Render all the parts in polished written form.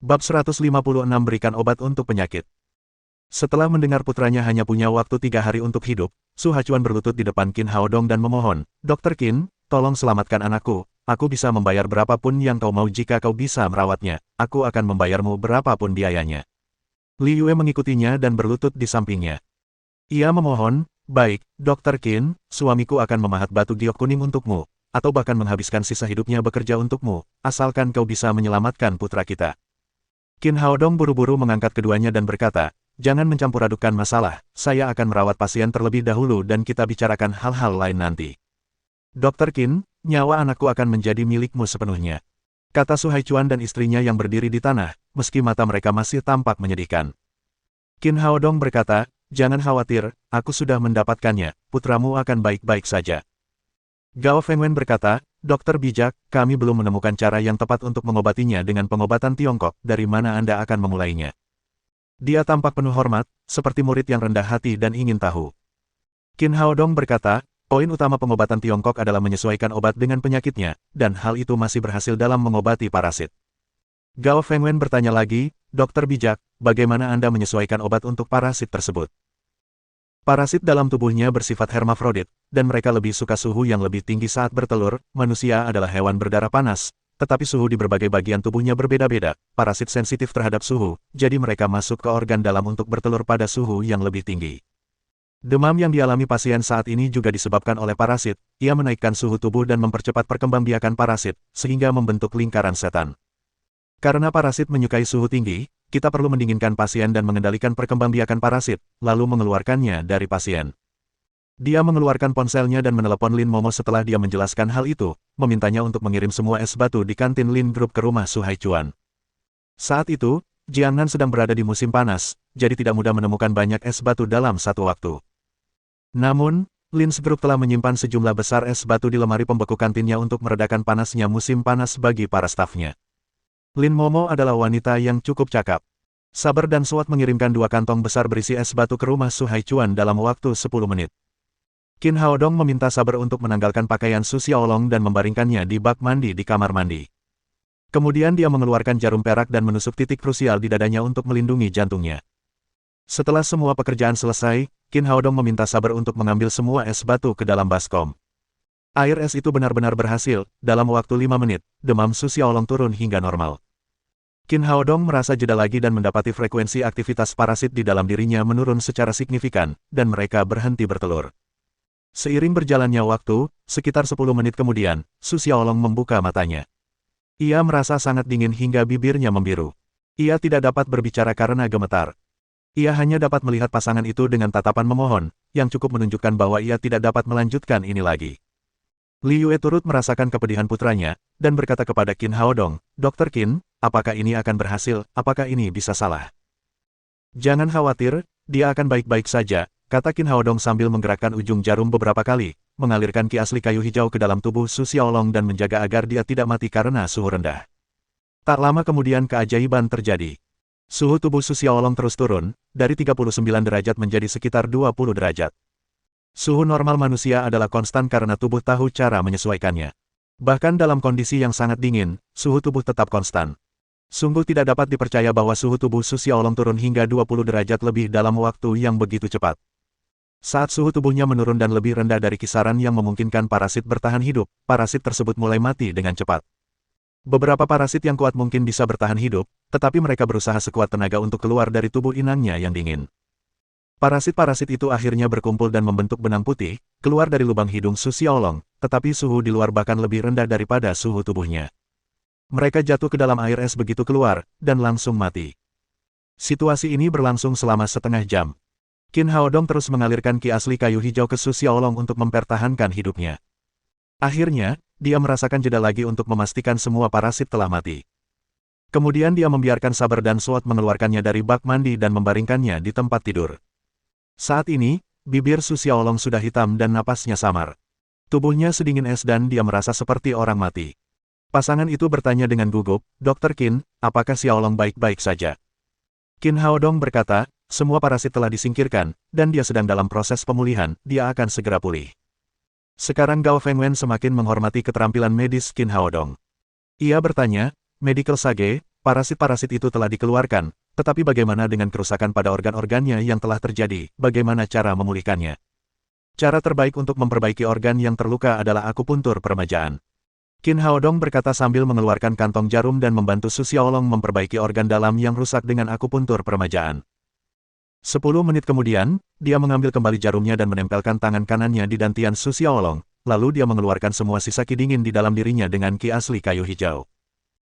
Bab 156 berikan obat untuk penyakit. Setelah mendengar putranya hanya punya waktu 3 hari untuk hidup, Su Hachuan berlutut di depan Qin Haodong dan memohon, Dokter Qin, tolong selamatkan anakku, aku bisa membayar berapapun yang kau mau jika kau bisa merawatnya, aku akan membayarmu berapapun biayanya. Li Yue mengikutinya dan berlutut di sampingnya. Ia memohon, baik, Dokter Qin, suamiku akan memahat batu giok kuning untukmu, atau bahkan menghabiskan sisa hidupnya bekerja untukmu, asalkan kau bisa menyelamatkan putra kita. Qin Haodong buru-buru mengangkat keduanya dan berkata, jangan mencampur adukan masalah, saya akan merawat pasien terlebih dahulu dan kita bicarakan hal-hal lain nanti. Dokter Qin, nyawa anakku akan menjadi milikmu sepenuhnya. Kata Su Haichuan dan istrinya yang berdiri di tanah, meski mata mereka masih tampak menyedihkan. Qin Haodong berkata, jangan khawatir, aku sudah mendapatkannya, putramu akan baik-baik saja. Gao Fengwen berkata, Dokter bijak, kami belum menemukan cara yang tepat untuk mengobatinya dengan pengobatan Tiongkok, dari mana Anda akan memulainya? Dia tampak penuh hormat, seperti murid yang rendah hati dan ingin tahu. Qin Haodong berkata, poin utama pengobatan Tiongkok adalah menyesuaikan obat dengan penyakitnya, dan hal itu masih berhasil dalam mengobati parasit. Gao Fengwen bertanya lagi, Dokter bijak, bagaimana Anda menyesuaikan obat untuk parasit tersebut? Parasit dalam tubuhnya bersifat hermafrodit, dan mereka lebih suka suhu yang lebih tinggi saat bertelur. Manusia adalah hewan berdarah panas, tetapi suhu di berbagai bagian tubuhnya berbeda-beda. Parasit sensitif terhadap suhu, jadi mereka masuk ke organ dalam untuk bertelur pada suhu yang lebih tinggi. Demam yang dialami pasien saat ini juga disebabkan oleh parasit, ia menaikkan suhu tubuh dan mempercepat perkembangbiakan parasit, sehingga membentuk lingkaran setan. Karena parasit menyukai suhu tinggi, kita perlu mendinginkan pasien dan mengendalikan perkembangbiakan parasit, lalu mengeluarkannya dari pasien. Dia mengeluarkan ponselnya dan menelepon Lin Momo setelah dia menjelaskan hal itu, memintanya untuk mengirim semua es batu di kantin Lin Group ke rumah Su Haichuan. Saat itu, Jiangnan sedang berada di musim panas, jadi tidak mudah menemukan banyak es batu dalam satu waktu. Namun, Lin's Group telah menyimpan sejumlah besar es batu di lemari pembeku kantinnya untuk meredakan panasnya musim panas bagi para stafnya. Lin Momo adalah wanita yang cukup cakap. Sabar dan Suat mengirimkan 2 kantong besar berisi es batu ke rumah Su Haichuan dalam waktu 10 menit. Qin Haodong meminta Sabar untuk menanggalkan pakaian Su Xiaolong dan membaringkannya di bak mandi di kamar mandi. Kemudian dia mengeluarkan jarum perak dan menusuk titik krusial di dadanya untuk melindungi jantungnya. Setelah semua pekerjaan selesai, Qin Haodong meminta Sabar untuk mengambil semua es batu ke dalam baskom. Air es itu benar-benar berhasil, dalam waktu 5 menit, demam Su Xiaolong turun hingga normal. Qin Haodong merasa jeda lagi dan mendapati frekuensi aktivitas parasit di dalam dirinya menurun secara signifikan, dan mereka berhenti bertelur. Seiring berjalannya waktu, sekitar 10 menit kemudian, Su Xiaolong membuka matanya. Ia merasa sangat dingin hingga bibirnya membiru. Ia tidak dapat berbicara karena gemetar. Ia hanya dapat melihat pasangan itu dengan tatapan memohon, yang cukup menunjukkan bahwa ia tidak dapat melanjutkan ini lagi. Li Yue turut merasakan kepedihan putranya, dan berkata kepada Qin Haodong, Dokter Qin, apakah ini akan berhasil, apakah ini bisa salah? Jangan khawatir, dia akan baik-baik saja, kata Qin Haodong sambil menggerakkan ujung jarum beberapa kali, mengalirkan ki asli kayu hijau ke dalam tubuh Su Xiaolong dan menjaga agar dia tidak mati karena suhu rendah. Tak lama kemudian keajaiban terjadi. Suhu tubuh Su Xiaolong terus turun, dari 39 derajat menjadi sekitar 20 derajat. Suhu normal manusia adalah konstan karena tubuh tahu cara menyesuaikannya. Bahkan dalam kondisi yang sangat dingin, suhu tubuh tetap konstan. Sungguh tidak dapat dipercaya bahwa suhu tubuh Su Xiaolong turun hingga 20 derajat lebih dalam waktu yang begitu cepat. Saat suhu tubuhnya menurun dan lebih rendah dari kisaran yang memungkinkan parasit bertahan hidup, parasit tersebut mulai mati dengan cepat. Beberapa parasit yang kuat mungkin bisa bertahan hidup, tetapi mereka berusaha sekuat tenaga untuk keluar dari tubuh inangnya yang dingin. Parasit-parasit itu akhirnya berkumpul dan membentuk benang putih, keluar dari lubang hidung Su Xiaolong, tetapi suhu di luar bahkan lebih rendah daripada suhu tubuhnya. Mereka jatuh ke dalam air es begitu keluar, dan langsung mati. Situasi ini berlangsung selama setengah jam. Qin Haodong terus mengalirkan ki asli kayu hijau ke Su Xiaolong untuk mempertahankan hidupnya. Akhirnya, dia merasakan jeda lagi untuk memastikan semua parasit telah mati. Kemudian dia membiarkan Sabar dan Suat mengeluarkannya dari bak mandi dan membaringkannya di tempat tidur. Saat ini, bibir Su Xiaolong sudah hitam dan napasnya samar. Tubuhnya sedingin es dan dia merasa seperti orang mati. Pasangan itu bertanya dengan gugup, Dokter Qin, apakah Xiaolong baik-baik saja? Qin Haodong berkata, semua parasit telah disingkirkan, dan dia sedang dalam proses pemulihan, dia akan segera pulih. Sekarang Gao Fengwen semakin menghormati keterampilan medis Qin Haodong. Ia bertanya, Medical Sage, parasit-parasit itu telah dikeluarkan, tetapi bagaimana dengan kerusakan pada organ-organnya yang telah terjadi, bagaimana cara memulihkannya? Cara terbaik untuk memperbaiki organ yang terluka adalah akupuntur permajaan. Qin Haodong berkata sambil mengeluarkan kantong jarum dan membantu Su Xiaolong memperbaiki organ dalam yang rusak dengan akupuntur permajaan. 10 menit kemudian, dia mengambil kembali jarumnya dan menempelkan tangan kanannya di dantian Su Xiaolong, lalu dia mengeluarkan semua sisa ki dingin di dalam dirinya dengan ki asli kayu hijau.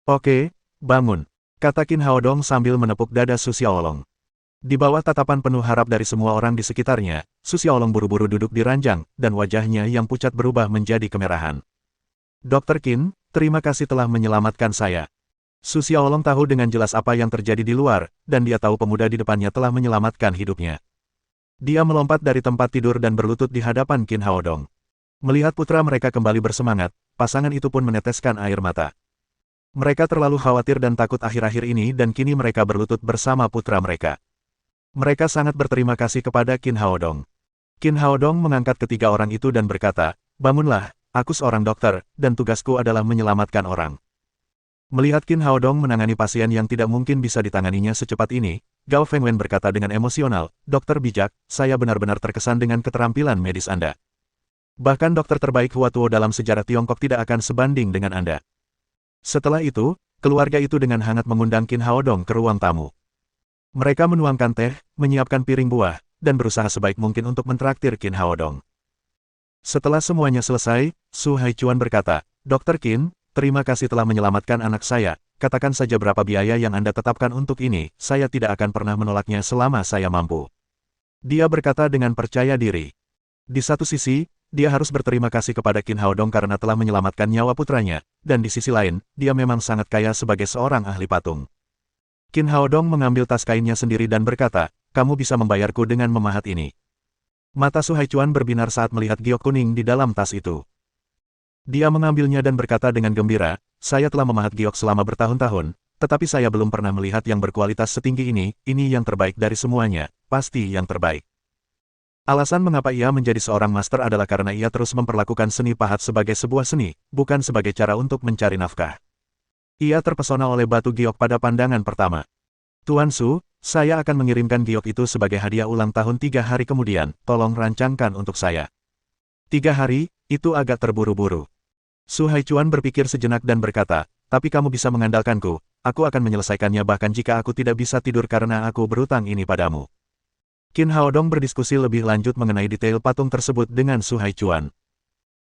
Oke, bangun, kata Qin Haodong sambil menepuk dada Su Xiaolong. Di bawah tatapan penuh harap dari semua orang di sekitarnya, Su Xiaolong buru-buru duduk di ranjang, dan wajahnya yang pucat berubah menjadi kemerahan. Dr. Qin, terima kasih telah menyelamatkan saya. Su Xiaolong tahu dengan jelas apa yang terjadi di luar, dan dia tahu pemuda di depannya telah menyelamatkan hidupnya. Dia melompat dari tempat tidur dan berlutut di hadapan Qin Haodong. Melihat putra mereka kembali bersemangat, pasangan itu pun meneteskan air mata. Mereka terlalu khawatir dan takut akhir-akhir ini dan kini mereka berlutut bersama putra mereka. Mereka sangat berterima kasih kepada Qin Haodong. Qin Haodong mengangkat ketiga orang itu dan berkata, bangunlah, aku seorang dokter, dan tugasku adalah menyelamatkan orang. Melihat Qin Haodong menangani pasien yang tidak mungkin bisa ditanganinya secepat ini, Gao Fengwen berkata dengan emosional, Dokter bijak, saya benar-benar terkesan dengan keterampilan medis Anda. Bahkan dokter terbaik Hua Tuo dalam sejarah Tiongkok tidak akan sebanding dengan Anda. Setelah itu, keluarga itu dengan hangat mengundang Qin Haodong ke ruang tamu. Mereka menuangkan teh, menyiapkan piring buah, dan berusaha sebaik mungkin untuk mentraktir Qin Haodong. Setelah semuanya selesai, Su Haichuan berkata, Dokter Qin, terima kasih telah menyelamatkan anak saya, katakan saja berapa biaya yang Anda tetapkan untuk ini, saya tidak akan pernah menolaknya selama saya mampu. Dia berkata dengan percaya diri. Di satu sisi, dia harus berterima kasih kepada Qin Haodong karena telah menyelamatkan nyawa putranya, dan di sisi lain, dia memang sangat kaya sebagai seorang ahli patung. Qin Haodong mengambil tas kainnya sendiri dan berkata, kamu bisa membayarku dengan memahat ini. Mata Su Haichuan berbinar saat melihat giok kuning di dalam tas itu. Dia mengambilnya dan berkata dengan gembira, saya telah memahat giok selama bertahun-tahun, tetapi saya belum pernah melihat yang berkualitas setinggi ini yang terbaik dari semuanya, pasti yang terbaik. Alasan mengapa ia menjadi seorang master adalah karena ia terus memperlakukan seni pahat sebagai sebuah seni, bukan sebagai cara untuk mencari nafkah. Ia terpesona oleh batu giok pada pandangan pertama. Tuan Su, saya akan mengirimkan giok itu sebagai hadiah ulang tahun 3 hari kemudian, tolong rancangkan untuk saya. 3 hari, itu agak terburu-buru. Su Haichuan berpikir sejenak dan berkata, tapi kamu bisa mengandalkanku, aku akan menyelesaikannya bahkan jika aku tidak bisa tidur karena aku berutang ini padamu. Qin Haodong berdiskusi lebih lanjut mengenai detail patung tersebut dengan Su Haichuan.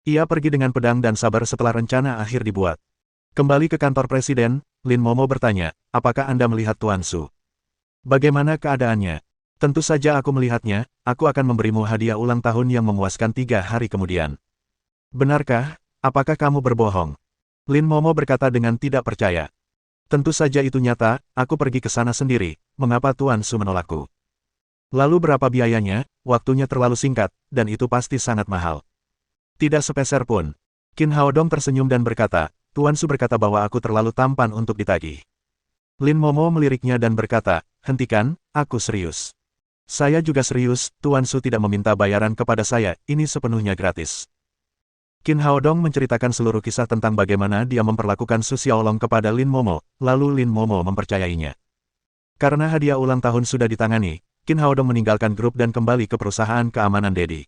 Ia pergi dengan pedang dan sabar setelah rencana akhir dibuat. Kembali ke kantor presiden, Lin Momo bertanya, apakah Anda melihat Tuan Su? Bagaimana keadaannya? Tentu saja aku melihatnya, aku akan memberimu hadiah ulang tahun yang memuaskan 3 hari kemudian. Benarkah? Apakah kamu berbohong? Lin Momo berkata dengan tidak percaya. Tentu saja itu nyata, aku pergi ke sana sendiri, mengapa Tuan Su menolakku? Lalu berapa biayanya? Waktunya terlalu singkat, dan itu pasti sangat mahal. Tidak sepeser pun. Qin Haodong tersenyum dan berkata, Tuan Su berkata bahwa aku terlalu tampan untuk ditagih. Lin Momo meliriknya dan berkata, hentikan, aku serius. Saya juga serius, Tuan Su tidak meminta bayaran kepada saya, ini sepenuhnya gratis. Qin Haodong menceritakan seluruh kisah tentang bagaimana dia memperlakukan Su Xiaolong kepada Lin Momo, lalu Lin Momo mempercayainya. Karena hadiah ulang tahun sudah ditangani, Qin Haodong meninggalkan grup dan kembali ke perusahaan keamanan Dedi.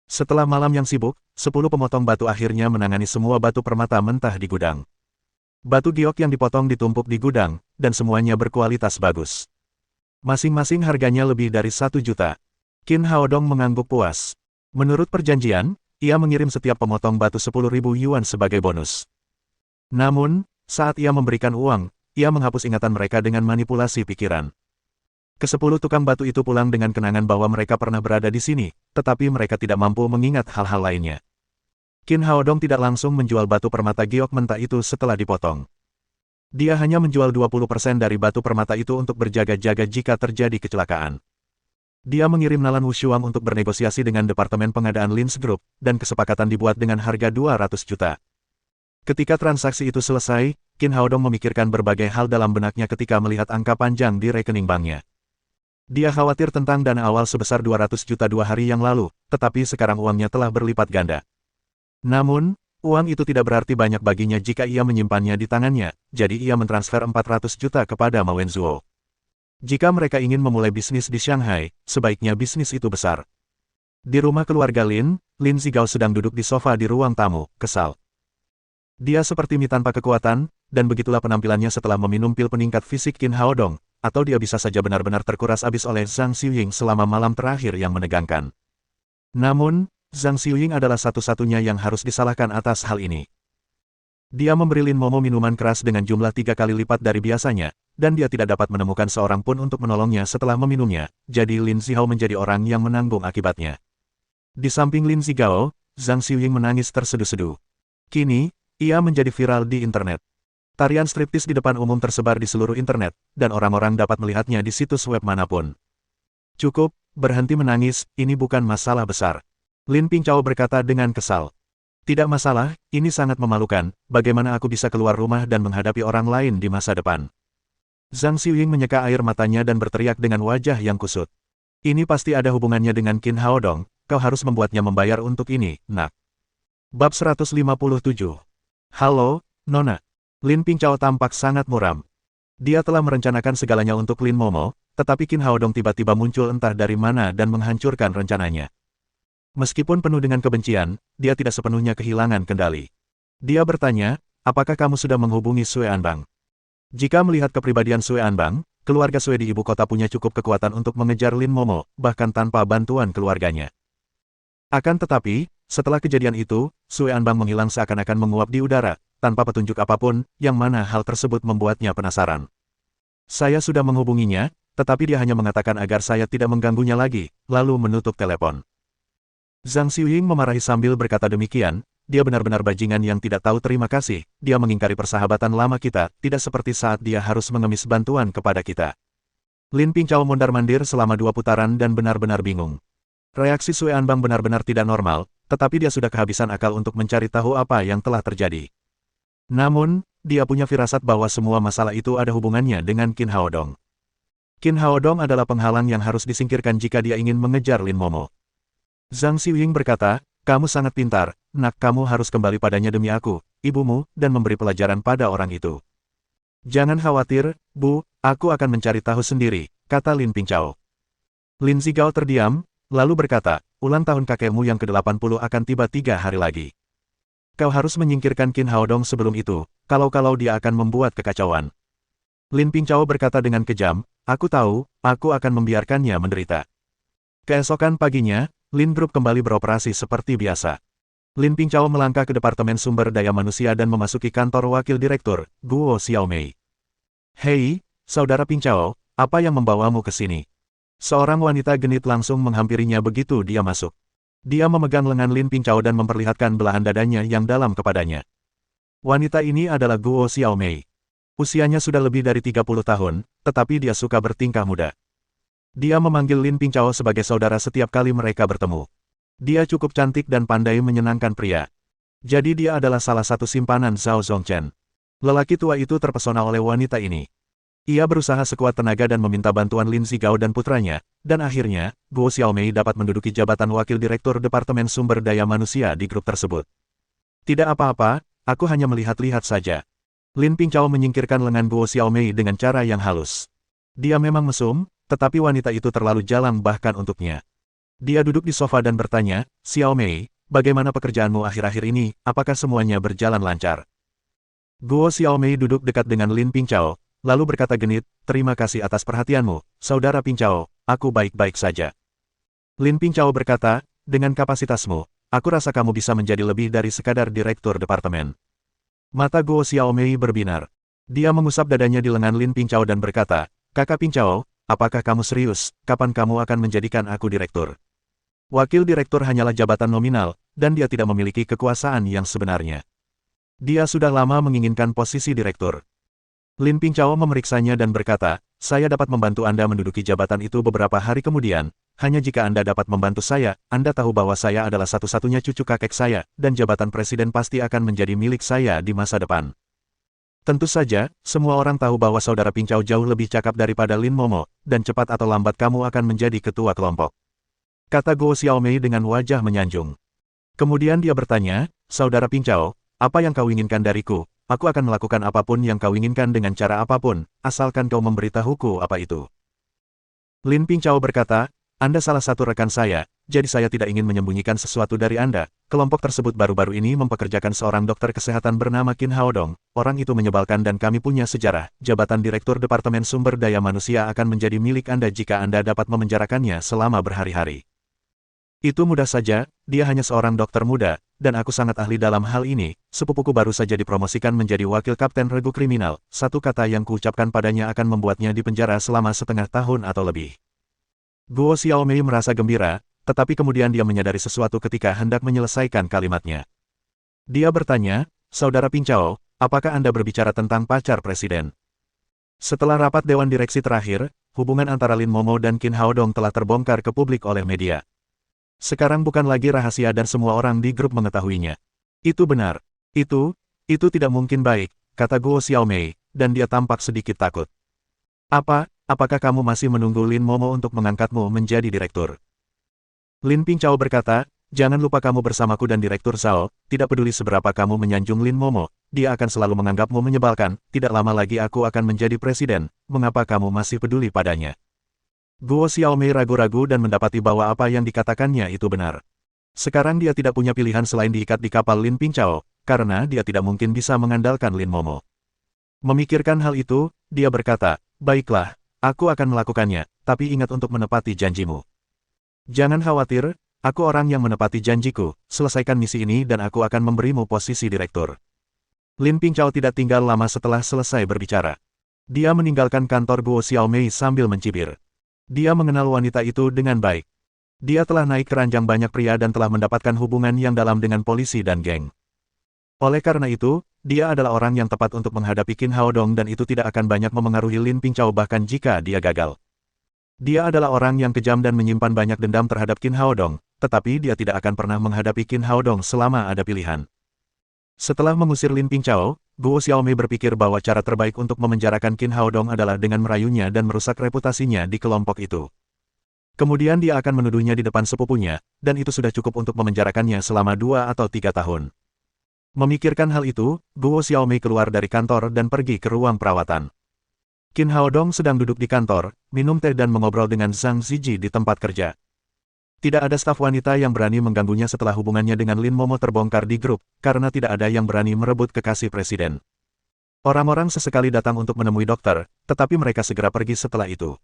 Setelah malam yang sibuk, 10 pemotong batu akhirnya menangani semua batu permata mentah di gudang. Batu giok yang dipotong ditumpuk di gudang, dan semuanya berkualitas bagus. Masing-masing harganya lebih dari 1 juta. Qin Haodong mengangguk puas. Menurut perjanjian, ia mengirim setiap pemotong batu 10.000 yuan sebagai bonus. Namun, saat ia memberikan uang, ia menghapus ingatan mereka dengan manipulasi pikiran. Ke-10 tukang batu itu pulang dengan kenangan bahwa mereka pernah berada di sini, tetapi mereka tidak mampu mengingat hal-hal lainnya. Qin Haodong tidak langsung menjual batu permata giok mentah itu setelah dipotong. Dia hanya menjual 20% dari batu permata itu untuk berjaga-jaga jika terjadi kecelakaan. Dia mengirim Nalan Wushuang untuk bernegosiasi dengan Departemen Pengadaan Lins Group, dan kesepakatan dibuat dengan harga 200 juta. Ketika transaksi itu selesai, Qin Haodong memikirkan berbagai hal dalam benaknya ketika melihat angka panjang di rekening banknya. Dia khawatir tentang dana awal sebesar 200 juta 2 hari yang lalu, tetapi sekarang uangnya telah berlipat ganda. Namun, Uang itu tidak berarti banyak baginya jika ia menyimpannya di tangannya, jadi ia mentransfer 400 juta kepada Ma Wenzhuo. Jika mereka ingin memulai bisnis di Shanghai, sebaiknya bisnis itu besar. Di rumah keluarga Lin Zigao sedang duduk di sofa di ruang tamu, kesal. Dia seperti mie tanpa kekuatan, dan begitulah penampilannya setelah meminum pil peningkat fisik Qin Haodong, atau dia bisa saja benar-benar terkuras habis oleh Zhang Xiuying selama malam terakhir yang menegangkan. Namun, Zhang Xiuying adalah satu-satunya yang harus disalahkan atas hal ini. Dia memberi Lin Momo minuman keras dengan jumlah 3 kali lipat dari biasanya, dan dia tidak dapat menemukan seorang pun untuk menolongnya setelah meminumnya, jadi Lin Zihao menjadi orang yang menanggung akibatnya. Di samping Lin Zigao, Zhang Xiuying menangis terseduh-seduh. Kini, ia menjadi viral di internet. Tarian striptis di depan umum tersebar di seluruh internet, dan orang-orang dapat melihatnya di situs web manapun. Cukup, berhenti menangis, ini bukan masalah besar. Lin Pingchao berkata dengan kesal. Tidak masalah, ini sangat memalukan, bagaimana aku bisa keluar rumah dan menghadapi orang lain di masa depan. Zhang Xiuying menyeka air matanya dan berteriak dengan wajah yang kusut. Ini pasti ada hubungannya dengan Qin Haodong, kau harus membuatnya membayar untuk ini, nak. Bab 157. Halo, Nona. Lin Pingchao tampak sangat muram. Dia telah merencanakan segalanya untuk Lin Momo, tetapi Qin Haodong tiba-tiba muncul entah dari mana dan menghancurkan rencananya. Meskipun penuh dengan kebencian, dia tidak sepenuhnya kehilangan kendali. Dia bertanya, apakah kamu sudah menghubungi Sue Anbang? Jika melihat kepribadian Sue Anbang, keluarga Sue di ibu kota punya cukup kekuatan untuk mengejar Lin Momo, bahkan tanpa bantuan keluarganya. Akan tetapi, setelah kejadian itu, Sue Anbang menghilang seakan-akan menguap di udara, tanpa petunjuk apapun, yang mana hal tersebut membuatnya penasaran. Saya sudah menghubunginya, tetapi dia hanya mengatakan agar saya tidak mengganggunya lagi, lalu menutup telepon. Zhang Xiuying memarahi sambil berkata demikian, dia benar-benar bajingan yang tidak tahu terima kasih, dia mengingkari persahabatan lama kita, tidak seperti saat dia harus mengemis bantuan kepada kita. Lin Pingchao mondar-mandir selama 2 putaran dan benar-benar bingung. Reaksi Sue Anbang benar-benar tidak normal, tetapi dia sudah kehabisan akal untuk mencari tahu apa yang telah terjadi. Namun, dia punya firasat bahwa semua masalah itu ada hubungannya dengan Qin Haodong. Qin Haodong adalah penghalang yang harus disingkirkan jika dia ingin mengejar Lin Momo. Zhang Xiuying berkata, kamu sangat pintar, nak, kamu harus kembali padanya demi aku, ibumu, dan memberi pelajaran pada orang itu. Jangan khawatir, Bu, aku akan mencari tahu sendiri, kata Lin Pingchao. Lin Zigao terdiam, lalu berkata, ulang tahun kakekmu yang ke-80 akan tiba 3 hari lagi. Kau harus menyingkirkan Qin Haodong sebelum itu, kalau-kalau dia akan membuat kekacauan. Lin Pingchao berkata dengan kejam, aku tahu, aku akan membiarkannya menderita. Keesokan paginya, Lin Group kembali beroperasi seperti biasa. Lin Pingchao melangkah ke Departemen Sumber Daya Manusia dan memasuki kantor Wakil Direktur, Guo Xiaomei. Hei, Saudara Pingchao, apa yang membawamu ke sini? Seorang wanita genit langsung menghampirinya begitu dia masuk. Dia memegang lengan Lin Pingchao dan memperlihatkan belahan dadanya yang dalam kepadanya. Wanita ini adalah Guo Xiaomei. Usianya sudah lebih dari 30 tahun, tetapi dia suka bertingkah muda. Dia memanggil Lin Pingchao sebagai saudara setiap kali mereka bertemu. Dia cukup cantik dan pandai menyenangkan pria. Jadi dia adalah salah satu simpanan Zhao Zongchen. Lelaki tua itu terpesona oleh wanita ini. Ia berusaha sekuat tenaga dan meminta bantuan Lin Zigao dan putranya, dan akhirnya, Guo Xiaomei dapat menduduki jabatan Wakil Direktur Departemen Sumber Daya Manusia di grup tersebut. Tidak apa-apa, aku hanya melihat-lihat saja. Lin Pingchao menyingkirkan lengan Guo Xiaomei dengan cara yang halus. Dia memang mesum, tetapi wanita itu terlalu jalang bahkan untuknya. Dia duduk di sofa dan bertanya, Xiaomei, bagaimana pekerjaanmu akhir-akhir ini, apakah semuanya berjalan lancar? Guo Xiaomei duduk dekat dengan Lin Pingchao, lalu berkata genit, terima kasih atas perhatianmu, Saudara Pingchao, aku baik-baik saja. Lin Pingchao berkata, dengan kapasitasmu, aku rasa kamu bisa menjadi lebih dari sekadar direktur departemen. Mata Guo Xiaomei berbinar. Dia mengusap dadanya di lengan Lin Pingchao dan berkata, Kakak Pingchao, apakah kamu serius, kapan kamu akan menjadikan aku direktur? Wakil direktur hanyalah jabatan nominal, dan dia tidak memiliki kekuasaan yang sebenarnya. Dia sudah lama menginginkan posisi direktur. Lin Pingchao memeriksanya dan berkata, saya dapat membantu Anda menduduki jabatan itu beberapa hari kemudian, hanya jika Anda dapat membantu saya, Anda tahu bahwa saya adalah satu-satunya cucu kakek saya, dan jabatan presiden pasti akan menjadi milik saya di masa depan. Tentu saja, semua orang tahu bahwa Saudara Pingchao jauh lebih cakap daripada Lin Momo, dan cepat atau lambat kamu akan menjadi ketua kelompok. Kata Guo Xiaomei dengan wajah menyanjung. Kemudian dia bertanya, saudara Pincao, apa yang kau inginkan dariku? Aku akan melakukan apapun yang kau inginkan dengan cara apapun, asalkan kau memberitahuku apa itu. Lin Pincao berkata, Anda salah satu rekan saya, jadi saya tidak ingin menyembunyikan sesuatu dari Anda. Kelompok tersebut baru-baru ini mempekerjakan seorang dokter kesehatan bernama Qin Haodong. Orang itu menyebalkan dan kami punya sejarah. Jabatan Direktur Departemen Sumber Daya Manusia akan menjadi milik Anda jika Anda dapat memenjarakannya selama berhari-hari. Itu mudah saja, dia hanya seorang dokter muda, dan aku sangat ahli dalam hal ini. Sepupuku baru saja dipromosikan menjadi wakil kapten regu kriminal. Satu kata yang kuucapkan padanya akan membuatnya dipenjara selama setengah tahun atau lebih. Guo Xiaomei merasa gembira, tetapi kemudian dia menyadari sesuatu ketika hendak menyelesaikan kalimatnya. Dia bertanya, Saudara Pincao, apakah Anda berbicara tentang pacar presiden? Setelah rapat Dewan Direksi terakhir, hubungan antara Lin Momo dan Qin Haodong telah terbongkar ke publik oleh media. Sekarang bukan lagi rahasia dan semua orang di grup mengetahuinya. Itu benar. Itu tidak mungkin baik, kata Guo Xiaomei, dan dia tampak sedikit takut. Apakah kamu masih menunggu Lin Momo untuk mengangkatmu menjadi direktur? Lin Pincao berkata, jangan lupa kamu bersamaku dan Direktur Zhao, tidak peduli seberapa kamu menyanjung Lin Momo, dia akan selalu menganggapmu menyebalkan, tidak lama lagi aku akan menjadi presiden, mengapa kamu masih peduli padanya? Guo Xiaomei ragu-ragu dan mendapati bahwa apa yang dikatakannya itu benar. Sekarang dia tidak punya pilihan selain diikat di kapal Lin Pincao, karena dia tidak mungkin bisa mengandalkan Lin Momo. Memikirkan hal itu, dia berkata, baiklah, aku akan melakukannya, tapi ingat untuk menepati janjimu. Jangan khawatir, aku orang yang menepati janjiku, selesaikan misi ini dan aku akan memberimu posisi direktur. Lin Pincao tidak tinggal lama setelah selesai berbicara. Dia meninggalkan kantor Guo Xiaomei sambil mencibir. Dia mengenal wanita itu dengan baik. Dia telah naik keranjang banyak pria dan telah mendapatkan hubungan yang dalam dengan polisi dan geng. Oleh karena itu, dia adalah orang yang tepat untuk menghadapi Qin Haodong dan itu tidak akan banyak memengaruhi Lin Pincao bahkan jika dia gagal. Dia adalah orang yang kejam dan menyimpan banyak dendam terhadap Qin Haodong, tetapi dia tidak akan pernah menghadapi Qin Haodong selama ada pilihan. Setelah mengusir Lin Pincao, Guo Xiaomei berpikir bahwa cara terbaik untuk memenjarakan Qin Haodong adalah dengan merayunya dan merusak reputasinya di kelompok itu. Kemudian dia akan menuduhnya di depan sepupunya, dan itu sudah cukup untuk memenjarakannya selama 2 atau 3 tahun. Memikirkan hal itu, Guo Xiaomei keluar dari kantor dan pergi ke ruang perawatan. Qin Haodong sedang duduk di kantor, minum teh dan mengobrol dengan Zhang Ziji di tempat kerja. Tidak ada staf wanita yang berani mengganggunya setelah hubungannya dengan Lin Momo terbongkar di grup, karena tidak ada yang berani merebut kekasih presiden. Orang-orang sesekali datang untuk menemui dokter, tetapi mereka segera pergi setelah itu.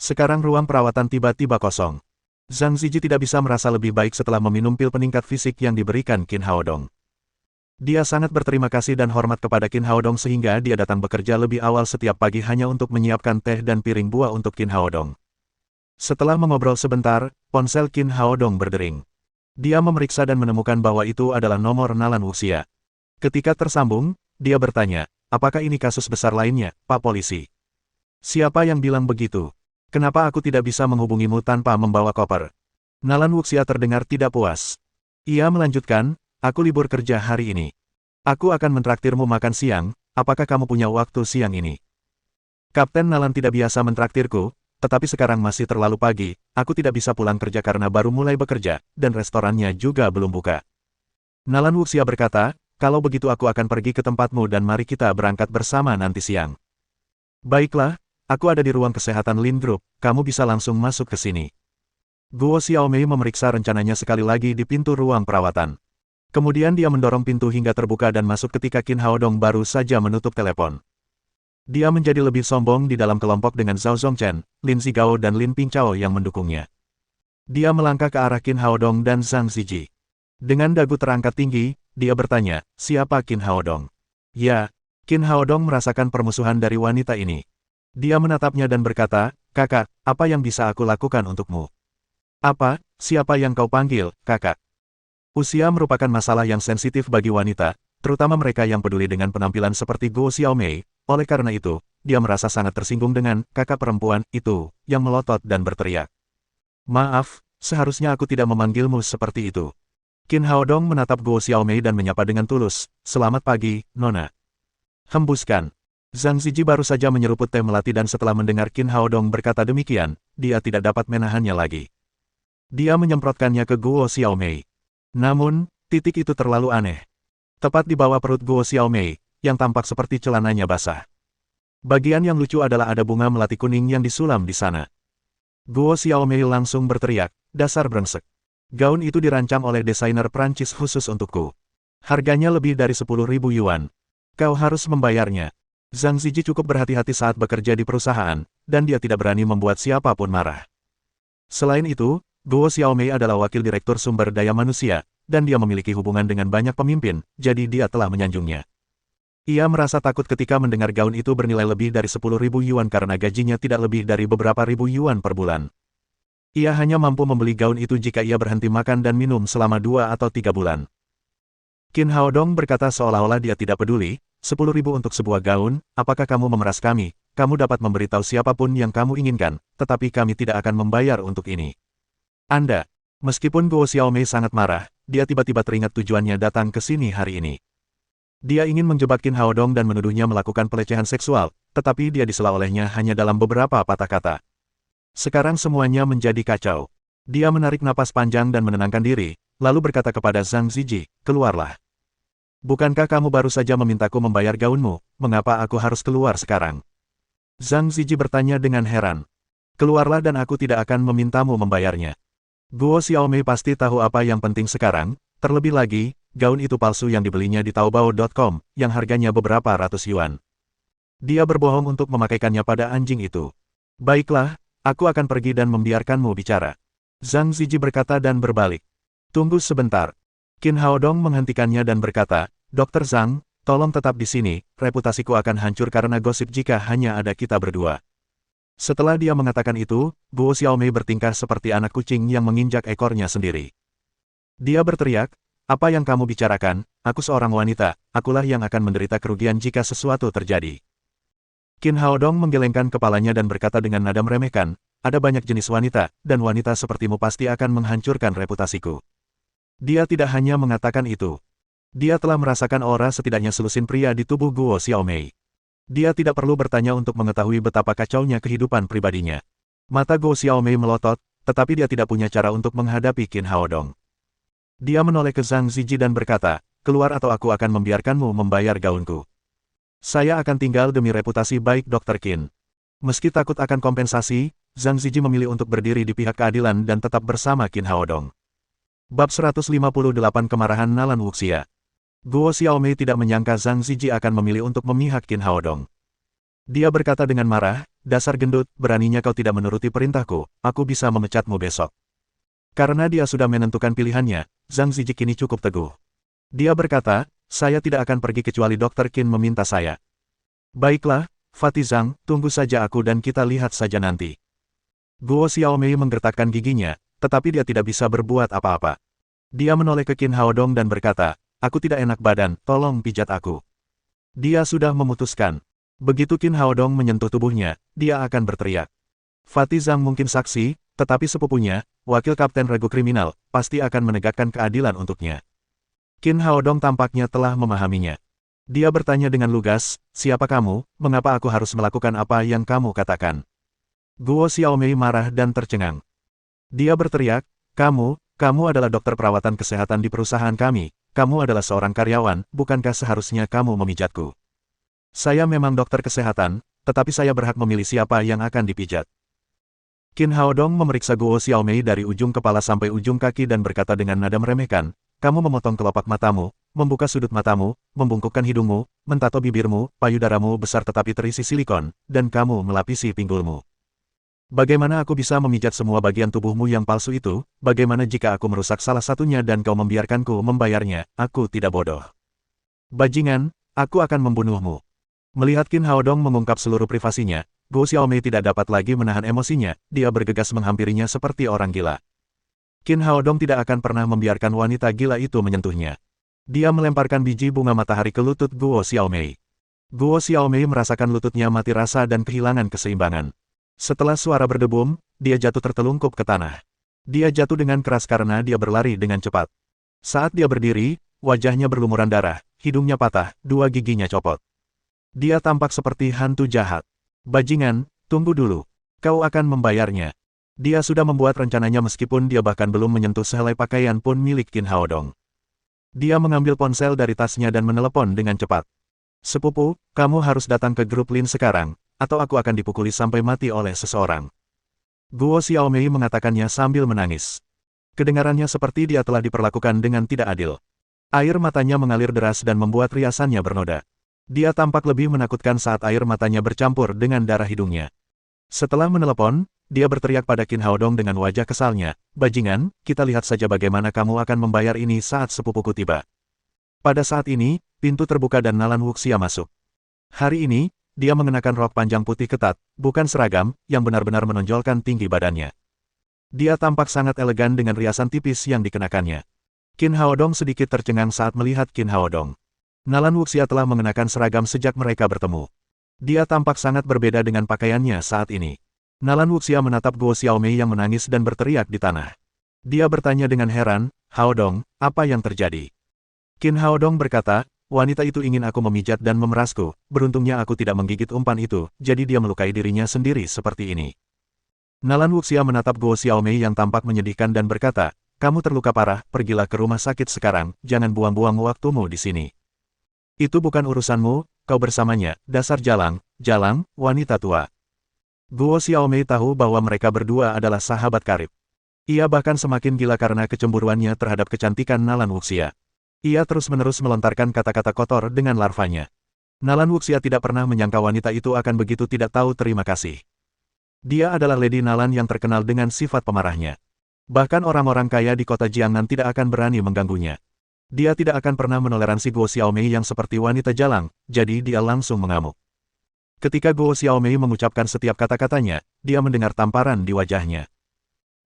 Sekarang ruang perawatan tiba-tiba kosong. Zhang Ziji tidak bisa merasa lebih baik setelah meminum pil peningkat fisik yang diberikan Qin Haodong. Dia sangat berterima kasih dan hormat kepada Qin Haodong sehingga dia datang bekerja lebih awal setiap pagi hanya untuk menyiapkan teh dan piring buah untuk Qin Haodong. Setelah mengobrol sebentar, ponsel Qin Haodong berdering. Dia memeriksa dan menemukan bahwa itu adalah nomor Nalan Wuxia. Ketika tersambung, dia bertanya, apakah ini kasus besar lainnya, Pak Polisi? Siapa yang bilang begitu? Kenapa aku tidak bisa menghubungimu tanpa membawa koper? Nalan Wuxia terdengar tidak puas. Ia melanjutkan, aku libur kerja hari ini. Aku akan mentraktirmu makan siang, apakah kamu punya waktu siang ini? Kapten Nalan tidak biasa mentraktirku, tetapi sekarang masih terlalu pagi, aku tidak bisa pulang kerja karena baru mulai bekerja, dan restorannya juga belum buka. Nalan Wuxia berkata, kalau begitu aku akan pergi ke tempatmu dan mari kita berangkat bersama nanti siang. Baiklah, aku ada di ruang kesehatan Lin Group, kamu bisa langsung masuk ke sini. Guo Xiaomei memeriksa rencananya sekali lagi di pintu ruang perawatan. Kemudian dia mendorong pintu hingga terbuka dan masuk ketika Qin Haodong baru saja menutup telepon. Dia menjadi lebih sombong di dalam kelompok dengan Zhao Zongchen, Lin Zigao dan Lin Pincao yang mendukungnya. Dia melangkah ke arah Qin Haodong dan Zhang Ziji. Dengan dagu terangkat tinggi, dia bertanya, siapa Qin Haodong? Ya, Qin Haodong merasakan permusuhan dari wanita ini. Dia menatapnya dan berkata, kakak, apa yang bisa aku lakukan untukmu? Apa, siapa yang kau panggil, kakak? Usia merupakan masalah yang sensitif bagi wanita, terutama mereka yang peduli dengan penampilan seperti Guo Xiaomei. Oleh karena itu, dia merasa sangat tersinggung dengan kakak perempuan itu, yang melotot dan berteriak. Maaf, seharusnya aku tidak memanggilmu seperti itu. Qin Haodong menatap Guo Xiaomei dan menyapa dengan tulus, selamat pagi, Nona. Hembuskan. Zhang Ziji baru saja menyeruput teh melati dan setelah mendengar Qin Haodong berkata demikian, dia tidak dapat menahannya lagi. Dia menyemprotkannya ke Guo Xiaomei. Namun, Titik itu terlalu aneh. Tepat di bawah perut Guo Xiaomei, yang tampak seperti celananya basah. Bagian yang lucu adalah ada bunga melati kuning yang disulam di sana. Guo Xiaomei langsung berteriak, dasar brengsek. Gaun itu dirancang oleh desainer Prancis khusus untukku. Harganya lebih dari 10.000 yuan. Kau harus membayarnya. Zhang Zijie cukup berhati-hati saat bekerja di perusahaan, dan dia tidak berani membuat siapapun marah. Selain itu, Guo Xiaomei adalah wakil direktur sumber daya manusia, dan dia memiliki hubungan dengan banyak pemimpin, jadi dia telah menyanjungnya. Ia merasa takut ketika mendengar gaun itu bernilai lebih dari 10.000 yuan karena gajinya tidak lebih dari beberapa ribu yuan per bulan. Ia hanya mampu membeli gaun itu jika ia berhenti makan dan minum selama 2 atau 3 bulan. Qin Haodong berkata seolah-olah dia tidak peduli, 10.000 untuk sebuah gaun, apakah kamu memeras kami? Kamu dapat memberitahu siapapun yang kamu inginkan, tetapi kami tidak akan membayar untuk ini. Anda, meskipun Guo Xiaomei sangat marah, dia tiba-tiba teringat tujuannya datang ke sini hari ini. Dia ingin menjebak Qin Haodong dan menuduhnya melakukan pelecehan seksual, tetapi dia disela olehnya hanya dalam beberapa patah kata. Sekarang semuanya menjadi kacau. Dia menarik napas panjang dan menenangkan diri, lalu berkata kepada Zhang Zijie, keluarlah. Bukankah kamu baru saja memintaku membayar gaunmu, mengapa aku harus keluar sekarang? Zhang Zijie bertanya dengan heran. Keluarlah dan aku tidak akan memintamu membayarnya. Guo Xiaomei pasti tahu apa yang penting sekarang, terlebih lagi, gaun itu palsu yang dibelinya di Taobao.com, yang harganya beberapa ratus yuan. Dia berbohong untuk memakaikannya pada anjing itu. Baiklah, aku akan pergi dan membiarkanmu bicara. Zhang Zijie berkata dan berbalik. Tunggu sebentar. Qin Haodong menghentikannya dan berkata, Dr. Zhang, tolong tetap di sini, reputasiku akan hancur karena gosip jika hanya ada kita berdua. Setelah dia mengatakan itu, Guo Xiaomei bertingkah seperti anak kucing yang menginjak ekornya sendiri. Dia berteriak, apa yang kamu bicarakan, aku seorang wanita, akulah yang akan menderita kerugian jika sesuatu terjadi. Qin Haodong menggelengkan kepalanya dan berkata dengan nada meremehkan, ada banyak jenis wanita, dan wanita sepertimu pasti akan menghancurkan reputasiku. Dia tidak hanya mengatakan itu. Dia telah merasakan aura setidaknya selusin pria di tubuh Guo Xiaomei. Dia tidak perlu bertanya untuk mengetahui betapa kacaunya kehidupan pribadinya. Mata Guo Xiaomei melotot, tetapi dia tidak punya cara untuk menghadapi Qin Haodong. Dia menoleh ke Zhang Zijie dan berkata, keluar atau aku akan membiarkanmu membayar gaunku. Saya akan tinggal demi reputasi baik Dr. Qin. Meski takut akan kompensasi, Zhang Zijie memilih untuk berdiri di pihak keadilan dan tetap bersama Qin Haodong. Bab 158 Kemarahan Nalan Wuxia. Guo Xiaomei tidak menyangka Zhang Zijie akan memilih untuk memihak Qin Haodong. Dia berkata dengan marah, dasar gendut, beraninya kau tidak menuruti perintahku, aku bisa memecatmu besok. Karena dia sudah menentukan pilihannya, Zhang Zijie kini cukup teguh. Dia berkata, saya tidak akan pergi kecuali Dr. Qin meminta saya. Baiklah, Fatih Zhang, tunggu saja aku dan kita lihat saja nanti. Guo Xiaomei menggertakkan giginya, tetapi dia tidak bisa berbuat apa-apa. Dia menoleh ke Qin Haodong dan berkata, aku tidak enak badan, tolong pijat aku. Dia sudah memutuskan. Begitu Qin Haodong menyentuh tubuhnya, dia akan berteriak. Fatih Zhang mungkin saksi, tetapi sepupunya, wakil kapten regu kriminal, pasti akan menegakkan keadilan untuknya. Qin Haodong tampaknya telah memahaminya. Dia bertanya dengan lugas, siapa kamu, mengapa aku harus melakukan apa yang kamu katakan? Guo Xiaomei marah dan tercengang. Dia berteriak, kamu adalah dokter perawatan kesehatan di perusahaan kami. Kamu adalah seorang karyawan, bukankah seharusnya kamu memijatku? Saya memang dokter kesehatan, tetapi saya berhak memilih siapa yang akan dipijat. Qin Haodong memeriksa Guo Xiaomei dari ujung kepala sampai ujung kaki dan berkata dengan nada meremehkan, kamu memotong kelopak matamu, membuka sudut matamu, membungkukkan hidungmu, mentato bibirmu, payudaramu besar tetapi terisi silikon, dan kamu melapisi pinggulmu. Bagaimana aku bisa memijat semua bagian tubuhmu yang palsu itu? Bagaimana jika aku merusak salah satunya dan kau membiarkanku membayarnya? Aku tidak bodoh. Bajingan, aku akan membunuhmu. Melihat Qin Haodong mengungkap seluruh privasinya, Guo Xiaomei tidak dapat lagi menahan emosinya, dia bergegas menghampirinya seperti orang gila. Qin Haodong tidak akan pernah membiarkan wanita gila itu menyentuhnya. Dia melemparkan biji bunga matahari ke lutut Guo Xiaomei. Guo Xiaomei merasakan lututnya mati rasa dan kehilangan keseimbangan. Setelah suara berdebum, dia jatuh tertelungkup ke tanah. Dia jatuh dengan keras karena dia berlari dengan cepat. Saat dia berdiri, wajahnya berlumuran darah, hidungnya patah, 2 giginya copot. Dia tampak seperti hantu jahat. Bajingan, tunggu dulu. Kau akan membayarnya. Dia sudah membuat rencananya meskipun dia bahkan belum menyentuh sehelai pakaian pun milik Qin Haodong. Dia mengambil ponsel dari tasnya dan menelepon dengan cepat. Sepupu, kamu harus datang ke grup Lin sekarang, atau aku akan dipukuli sampai mati oleh seseorang. Guo Xiaomei mengatakannya sambil menangis. Kedengarannya seperti dia telah diperlakukan dengan tidak adil. Air matanya mengalir deras dan membuat riasannya bernoda. Dia tampak lebih menakutkan saat air matanya bercampur dengan darah hidungnya. Setelah menelepon, dia berteriak pada Qin Haodong dengan wajah kesalnya, "Bajingan, kita lihat saja bagaimana kamu akan membayar ini saat sepupuku tiba." Pada saat ini, pintu terbuka dan Nalan Wuxia masuk. Hari ini, dia mengenakan rok panjang putih ketat, bukan seragam, yang benar-benar menonjolkan tinggi badannya. Dia tampak sangat elegan dengan riasan tipis yang dikenakannya. Qin Haodong sedikit tercengang saat melihat Qin Haodong. Nalan Wuxia telah mengenakan seragam sejak mereka bertemu. Dia tampak sangat berbeda dengan pakaiannya saat ini. Nalan Wuxia menatap Guo Xiaomei yang menangis dan berteriak di tanah. Dia bertanya dengan heran, "Haodong, apa yang terjadi?" Qin Haodong berkata, "Wanita itu ingin aku memijat dan memerasku, beruntungnya aku tidak menggigit umpan itu, jadi dia melukai dirinya sendiri seperti ini." Nalan Wuxia menatap Guo Xiaomei yang tampak menyedihkan dan berkata, "Kamu terluka parah, pergilah ke rumah sakit sekarang, jangan buang-buang waktumu di sini. Itu bukan urusanmu, kau bersamanya, dasar jalang, wanita tua." Guo Xiaomei tahu bahwa mereka berdua adalah sahabat karib. Ia bahkan semakin gila karena kecemburuannya terhadap kecantikan Nalan Wuxia. Ia terus-menerus melontarkan kata-kata kotor dengan larvanya. Nalan Wuxia tidak pernah menyangka wanita itu akan begitu tidak tahu terima kasih. Dia adalah Lady Nalan yang terkenal dengan sifat pemarahnya. Bahkan orang-orang kaya di kota Jiangnan tidak akan berani mengganggunya. Dia tidak akan pernah menoleransi Guo Xiaomei yang seperti wanita jalang, jadi dia langsung mengamuk. Ketika Guo Xiaomei mengucapkan setiap kata-katanya, dia mendengar tamparan di wajahnya.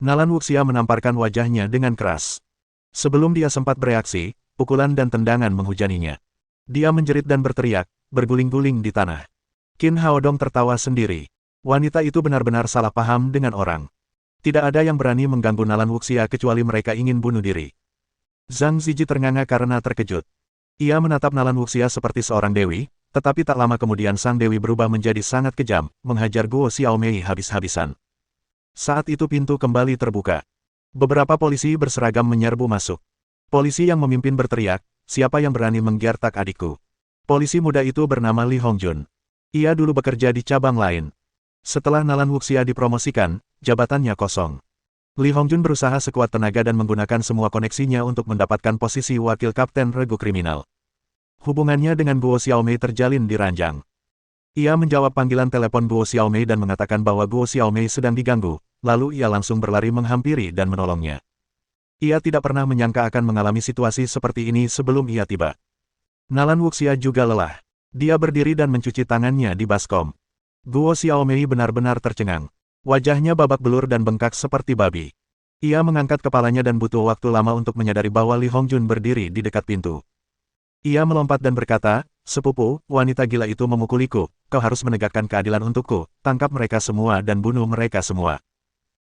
Nalan Wuxia menamparkan wajahnya dengan keras. Sebelum dia sempat bereaksi, pukulan dan tendangan menghujaninya. Dia menjerit dan berteriak, berguling-guling di tanah. Qin Haodong tertawa sendiri. Wanita itu benar-benar salah paham dengan orang. Tidak ada yang berani mengganggu Nalan Wuxia kecuali mereka ingin bunuh diri. Zhang Ziji ternganga karena terkejut. Ia menatap Nalan Wuxia seperti seorang dewi, tetapi tak lama kemudian sang dewi berubah menjadi sangat kejam, menghajar Guo Xiaomei habis-habisan. Saat itu pintu kembali terbuka. Beberapa polisi berseragam menyerbu masuk. Polisi yang memimpin berteriak, "Siapa yang berani menggertak adikku?" Polisi muda itu bernama Li Hongjun. Ia dulu bekerja di cabang lain. Setelah Nalan Wuxia dipromosikan, jabatannya kosong. Li Hongjun berusaha sekuat tenaga dan menggunakan semua koneksinya untuk mendapatkan posisi wakil kapten regu kriminal. Hubungannya dengan Guo Xiaomei terjalin di ranjang. Ia menjawab panggilan telepon Guo Xiaomei dan mengatakan bahwa Guo Xiaomei sedang diganggu, lalu ia langsung berlari menghampiri dan menolongnya. Ia tidak pernah menyangka akan mengalami situasi seperti ini sebelum ia tiba. Nalan Wuxia juga lelah. Dia berdiri dan mencuci tangannya di baskom. Guo Xiaomei benar-benar tercengang. Wajahnya babak belur dan bengkak seperti babi. Ia mengangkat kepalanya dan butuh waktu lama untuk menyadari bahwa Li Hongjun berdiri di dekat pintu. Ia melompat dan berkata, "Sepupu, wanita gila itu memukuliku, kau harus menegakkan keadilan untukku, tangkap mereka semua dan bunuh mereka semua."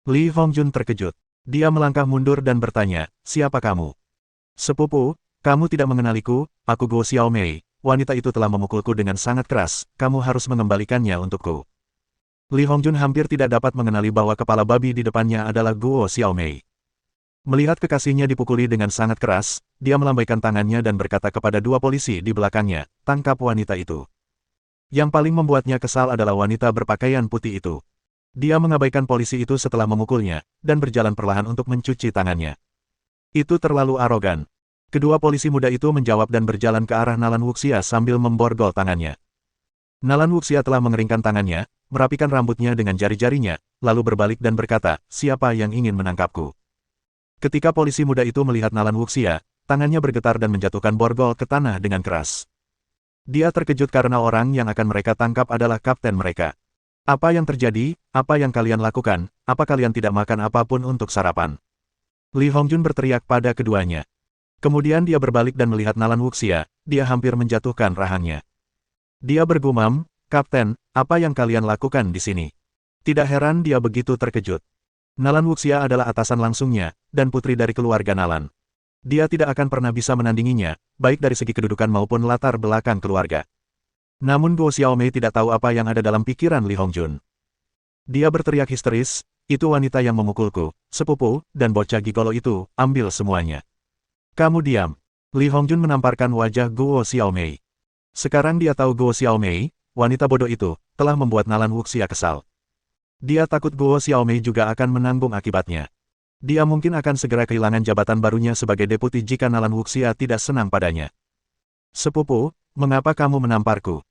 Li Hongjun terkejut. Dia melangkah mundur dan bertanya, "Siapa kamu?" "Sepupu, kamu tidak mengenaliku, aku Guo Xiaomei. Wanita itu telah memukulku dengan sangat keras, kamu harus mengembalikannya untukku." Li Hongjun hampir tidak dapat mengenali bahwa kepala babi di depannya adalah Guo Xiaomei. Melihat kekasihnya dipukuli dengan sangat keras, dia melambaikan tangannya dan berkata kepada dua polisi di belakangnya, "Tangkap wanita itu." Yang paling membuatnya kesal adalah wanita berpakaian putih itu. Dia mengabaikan polisi itu setelah memukulnya, dan berjalan perlahan untuk mencuci tangannya. Itu terlalu arogan. Kedua polisi muda itu menjawab dan berjalan ke arah Nalan Wuxia sambil memborgol tangannya. Nalan Wuxia telah mengeringkan tangannya, merapikan rambutnya dengan jari-jarinya, lalu berbalik dan berkata, "Siapa yang ingin menangkapku?" Ketika polisi muda itu melihat Nalan Wuxia, tangannya bergetar dan menjatuhkan borgol ke tanah dengan keras. Dia terkejut karena orang yang akan mereka tangkap adalah kapten mereka. "Apa yang terjadi? Apa yang kalian lakukan? Apa kalian tidak makan apapun untuk sarapan?" Li Hongjun berteriak pada keduanya. Kemudian dia berbalik dan melihat Nalan Wuxia, dia hampir menjatuhkan rahangnya. Dia bergumam, "Kapten, apa yang kalian lakukan di sini?" Tidak heran dia begitu terkejut. Nalan Wuxia adalah atasan langsungnya, dan putri dari keluarga Nalan. Dia tidak akan pernah bisa menandinginya, baik dari segi kedudukan maupun latar belakang keluarga. Namun Guo Xiaomei tidak tahu apa yang ada dalam pikiran Li Hongjun. Dia berteriak histeris, "Itu wanita yang memukulku, sepupu, dan bocah gigolo itu, ambil semuanya." "Kamu diam." Li Hongjun menamparkan wajah Guo Xiaomei. Sekarang dia tahu Guo Xiaomei, wanita bodoh itu, telah membuat Nalan Wuxia kesal. Dia takut Guo Xiaomei juga akan menanggung akibatnya. Dia mungkin akan segera kehilangan jabatan barunya sebagai deputi jika Nalan Wuxia tidak senang padanya. Sepupu, mengapa kamu menamparku?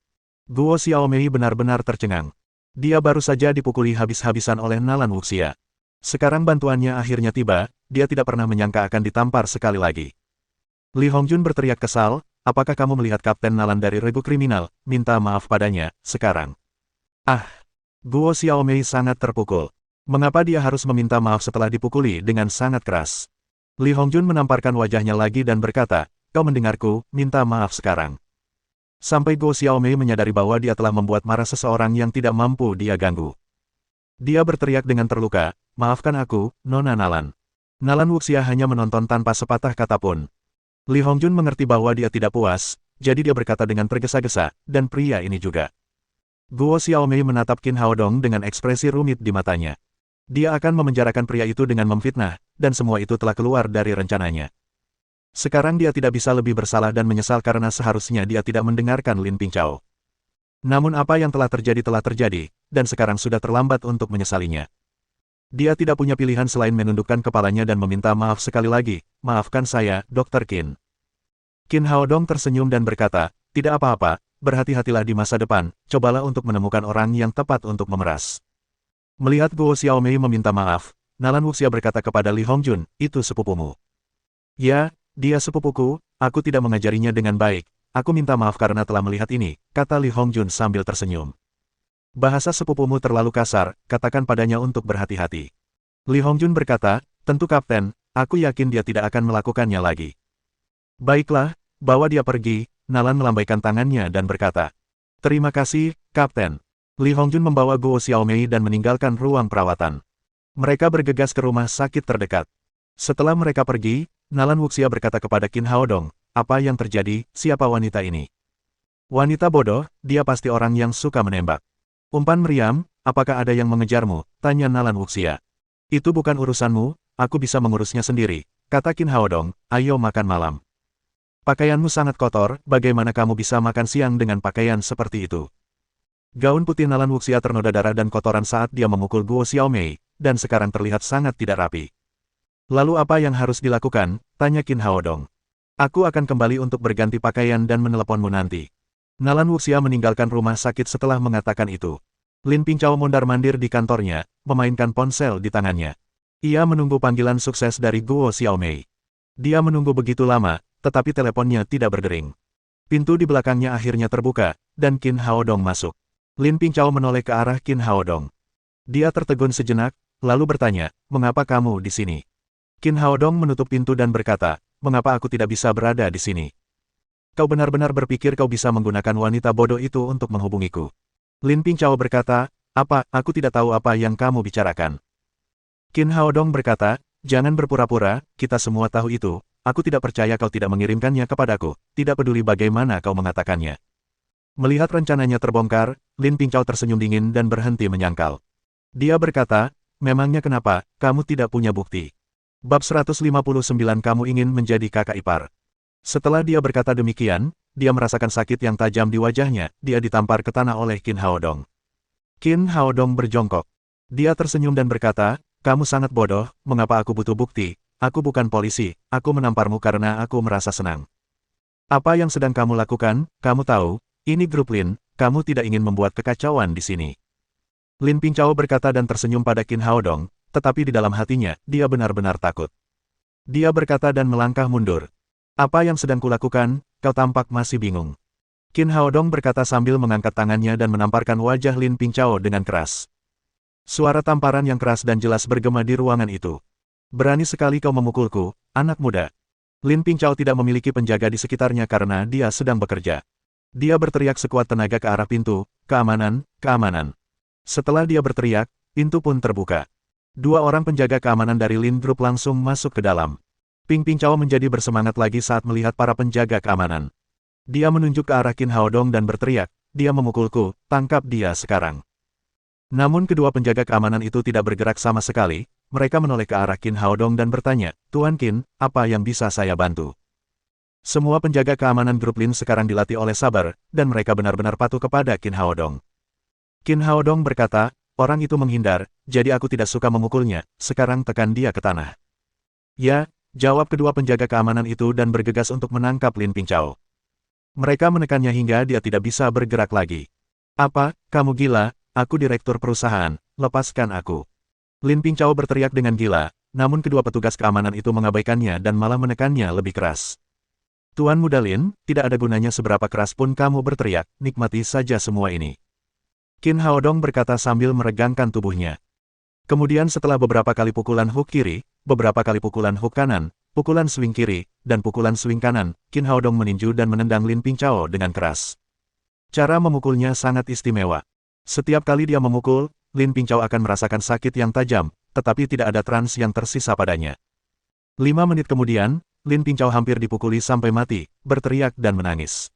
Guo Xiaomei benar-benar tercengang. Dia baru saja dipukuli habis-habisan oleh Nalan Wuxia. Sekarang bantuannya akhirnya tiba, dia tidak pernah menyangka akan ditampar sekali lagi. Li Hongjun berteriak kesal, apakah kamu melihat Kapten Nalan dari regu kriminal, minta maaf padanya, sekarang? Ah! Guo Xiaomei sangat terpukul. Mengapa dia harus meminta maaf setelah dipukuli dengan sangat keras? Li Hongjun menamparkan wajahnya lagi dan berkata, kau mendengarku, minta maaf sekarang. Sampai Guo Xiaomei menyadari bahwa dia telah membuat marah seseorang yang tidak mampu dia ganggu. Dia berteriak dengan terluka, maafkan aku, Nona Nalan. Nalan Wuxia hanya menonton tanpa sepatah kata pun. Li Hongjun mengerti bahwa dia tidak puas, jadi dia berkata dengan tergesa-gesa, dan pria ini juga. Guo Xiaomei menatap Qin Haodong dengan ekspresi rumit di matanya. Dia akan memenjarakan pria itu dengan memfitnah, dan semua itu telah keluar dari rencananya. Sekarang dia tidak bisa lebih bersalah dan menyesal karena seharusnya dia tidak mendengarkan Lin Pingchao. Namun apa yang telah terjadi, dan sekarang sudah terlambat untuk menyesalinya. Dia tidak punya pilihan selain menundukkan kepalanya dan meminta maaf sekali lagi, maafkan saya, Dr. Qin. Qin Haodong tersenyum dan berkata, tidak apa-apa, berhati-hatilah di masa depan, cobalah untuk menemukan orang yang tepat untuk memeras. Melihat Guo Xiaomei meminta maaf, Nalan Wuxia berkata kepada Li Hongjun, itu sepupumu. Ya, dia sepupuku, aku tidak mengajarinya dengan baik, aku minta maaf karena telah melihat ini, kata Li Hongjun sambil tersenyum. Bahasa sepupumu terlalu kasar, katakan padanya untuk berhati-hati. Li Hongjun berkata, tentu Kapten, aku yakin dia tidak akan melakukannya lagi. Baiklah, bawa dia pergi, Nalan melambaikan tangannya dan berkata. Terima kasih, Kapten. Li Hongjun membawa Guo Xiaomei dan meninggalkan ruang perawatan. Mereka bergegas ke rumah sakit terdekat. Setelah mereka pergi, Nalan Wuxia berkata kepada Qin Haodong, apa yang terjadi, siapa wanita ini? Wanita bodoh, dia pasti orang yang suka menembak. Umpan meriam, apakah ada yang mengejarmu? Tanya Nalan Wuxia. Itu bukan urusanmu, aku bisa mengurusnya sendiri, kata Qin Haodong, ayo makan malam. Pakaianmu sangat kotor, bagaimana kamu bisa makan siang dengan pakaian seperti itu? Gaun putih Nalan Wuxia ternoda darah dan kotoran saat dia memukul Guo Xiaomei, dan sekarang terlihat sangat tidak rapi. Lalu apa yang harus dilakukan? Tanya Qin Haodong. Aku akan kembali untuk berganti pakaian dan meneleponmu nanti. Nalan Wuxia meninggalkan rumah sakit setelah mengatakan itu. Lin Pingchao mondar-mandir di kantornya, memainkan ponsel di tangannya. Ia menunggu panggilan sukses dari Guo Xiaomei. Dia menunggu begitu lama, tetapi teleponnya tidak berdering. Pintu di belakangnya akhirnya terbuka, dan Qin Haodong masuk. Lin Pingchao menoleh ke arah Qin Haodong. Dia tertegun sejenak, lalu bertanya, mengapa kamu di sini? Qin Haodong menutup pintu dan berkata, mengapa aku tidak bisa berada di sini? Kau benar-benar berpikir kau bisa menggunakan wanita bodoh itu untuk menghubungiku? Lin Pingchao berkata, apa, aku tidak tahu apa yang kamu bicarakan. Qin Haodong berkata, jangan berpura-pura, kita semua tahu itu, aku tidak percaya kau tidak mengirimkannya kepadaku, tidak peduli bagaimana kau mengatakannya. Melihat rencananya terbongkar, Lin Pingchao tersenyum dingin dan berhenti menyangkal. Dia berkata, memangnya kenapa, kamu tidak punya bukti? Bab 159 kamu ingin menjadi kakak ipar. Setelah dia berkata demikian, dia merasakan sakit yang tajam di wajahnya, dia ditampar ke tanah oleh Qin Haodong. Qin Haodong berjongkok. Dia tersenyum dan berkata, kamu sangat bodoh, mengapa aku butuh bukti? Aku bukan polisi, aku menamparmu karena aku merasa senang. Apa yang sedang kamu lakukan? Kamu tahu, ini grup Lin, kamu tidak ingin membuat kekacauan di sini. Lin Pingchao berkata dan tersenyum pada Qin Haodong, tetapi di dalam hatinya, dia benar-benar takut. Dia berkata dan melangkah mundur. Apa yang sedang kulakukan, kau tampak masih bingung. Qin Haodong berkata sambil mengangkat tangannya dan menamparkan wajah Lin Pingchao dengan keras. Suara tamparan yang keras dan jelas bergema di ruangan itu. Berani sekali kau memukulku, anak muda. Lin Pingchao tidak memiliki penjaga di sekitarnya karena dia sedang bekerja. Dia berteriak sekuat tenaga ke arah pintu, keamanan, keamanan. Setelah dia berteriak, pintu pun terbuka. Dua orang penjaga keamanan dari Lin Group langsung masuk ke dalam. Ping Pingchao menjadi bersemangat lagi saat melihat para penjaga keamanan. Dia menunjuk ke arah Qin Haodong dan berteriak, dia memukulku, tangkap dia sekarang. Namun kedua penjaga keamanan itu tidak bergerak sama sekali, mereka menoleh ke arah Qin Haodong dan bertanya, Tuan Qin, apa yang bisa saya bantu? Semua penjaga keamanan grup Lin sekarang dilatih oleh sabar, dan mereka benar-benar patuh kepada Qin Haodong. Qin Haodong berkata, orang itu menghindar, jadi aku tidak suka memukulnya, sekarang tekan dia ke tanah. Ya, jawab kedua penjaga keamanan itu dan bergegas untuk menangkap Lin Pingchao. Mereka menekannya hingga dia tidak bisa bergerak lagi. Apa, kamu gila? Aku direktur perusahaan, lepaskan aku. Lin Pingchao berteriak dengan gila, namun kedua petugas keamanan itu mengabaikannya dan malah menekannya lebih keras. Tuan Muda Lin, tidak ada gunanya seberapa keras pun kamu berteriak, nikmati saja semua ini. Qin Haodong berkata sambil meregangkan tubuhnya. Kemudian setelah beberapa kali pukulan hook kiri, beberapa kali pukulan hook kanan, pukulan swing kiri, dan pukulan swing kanan, Qin Haodong meninju dan menendang Lin Pingchao dengan keras. Cara memukulnya sangat istimewa. Setiap kali dia memukul, Lin Pingchao akan merasakan sakit yang tajam, tetapi tidak ada trans yang tersisa padanya. 5 menit kemudian, Lin Pingchao hampir dipukuli sampai mati, berteriak dan menangis.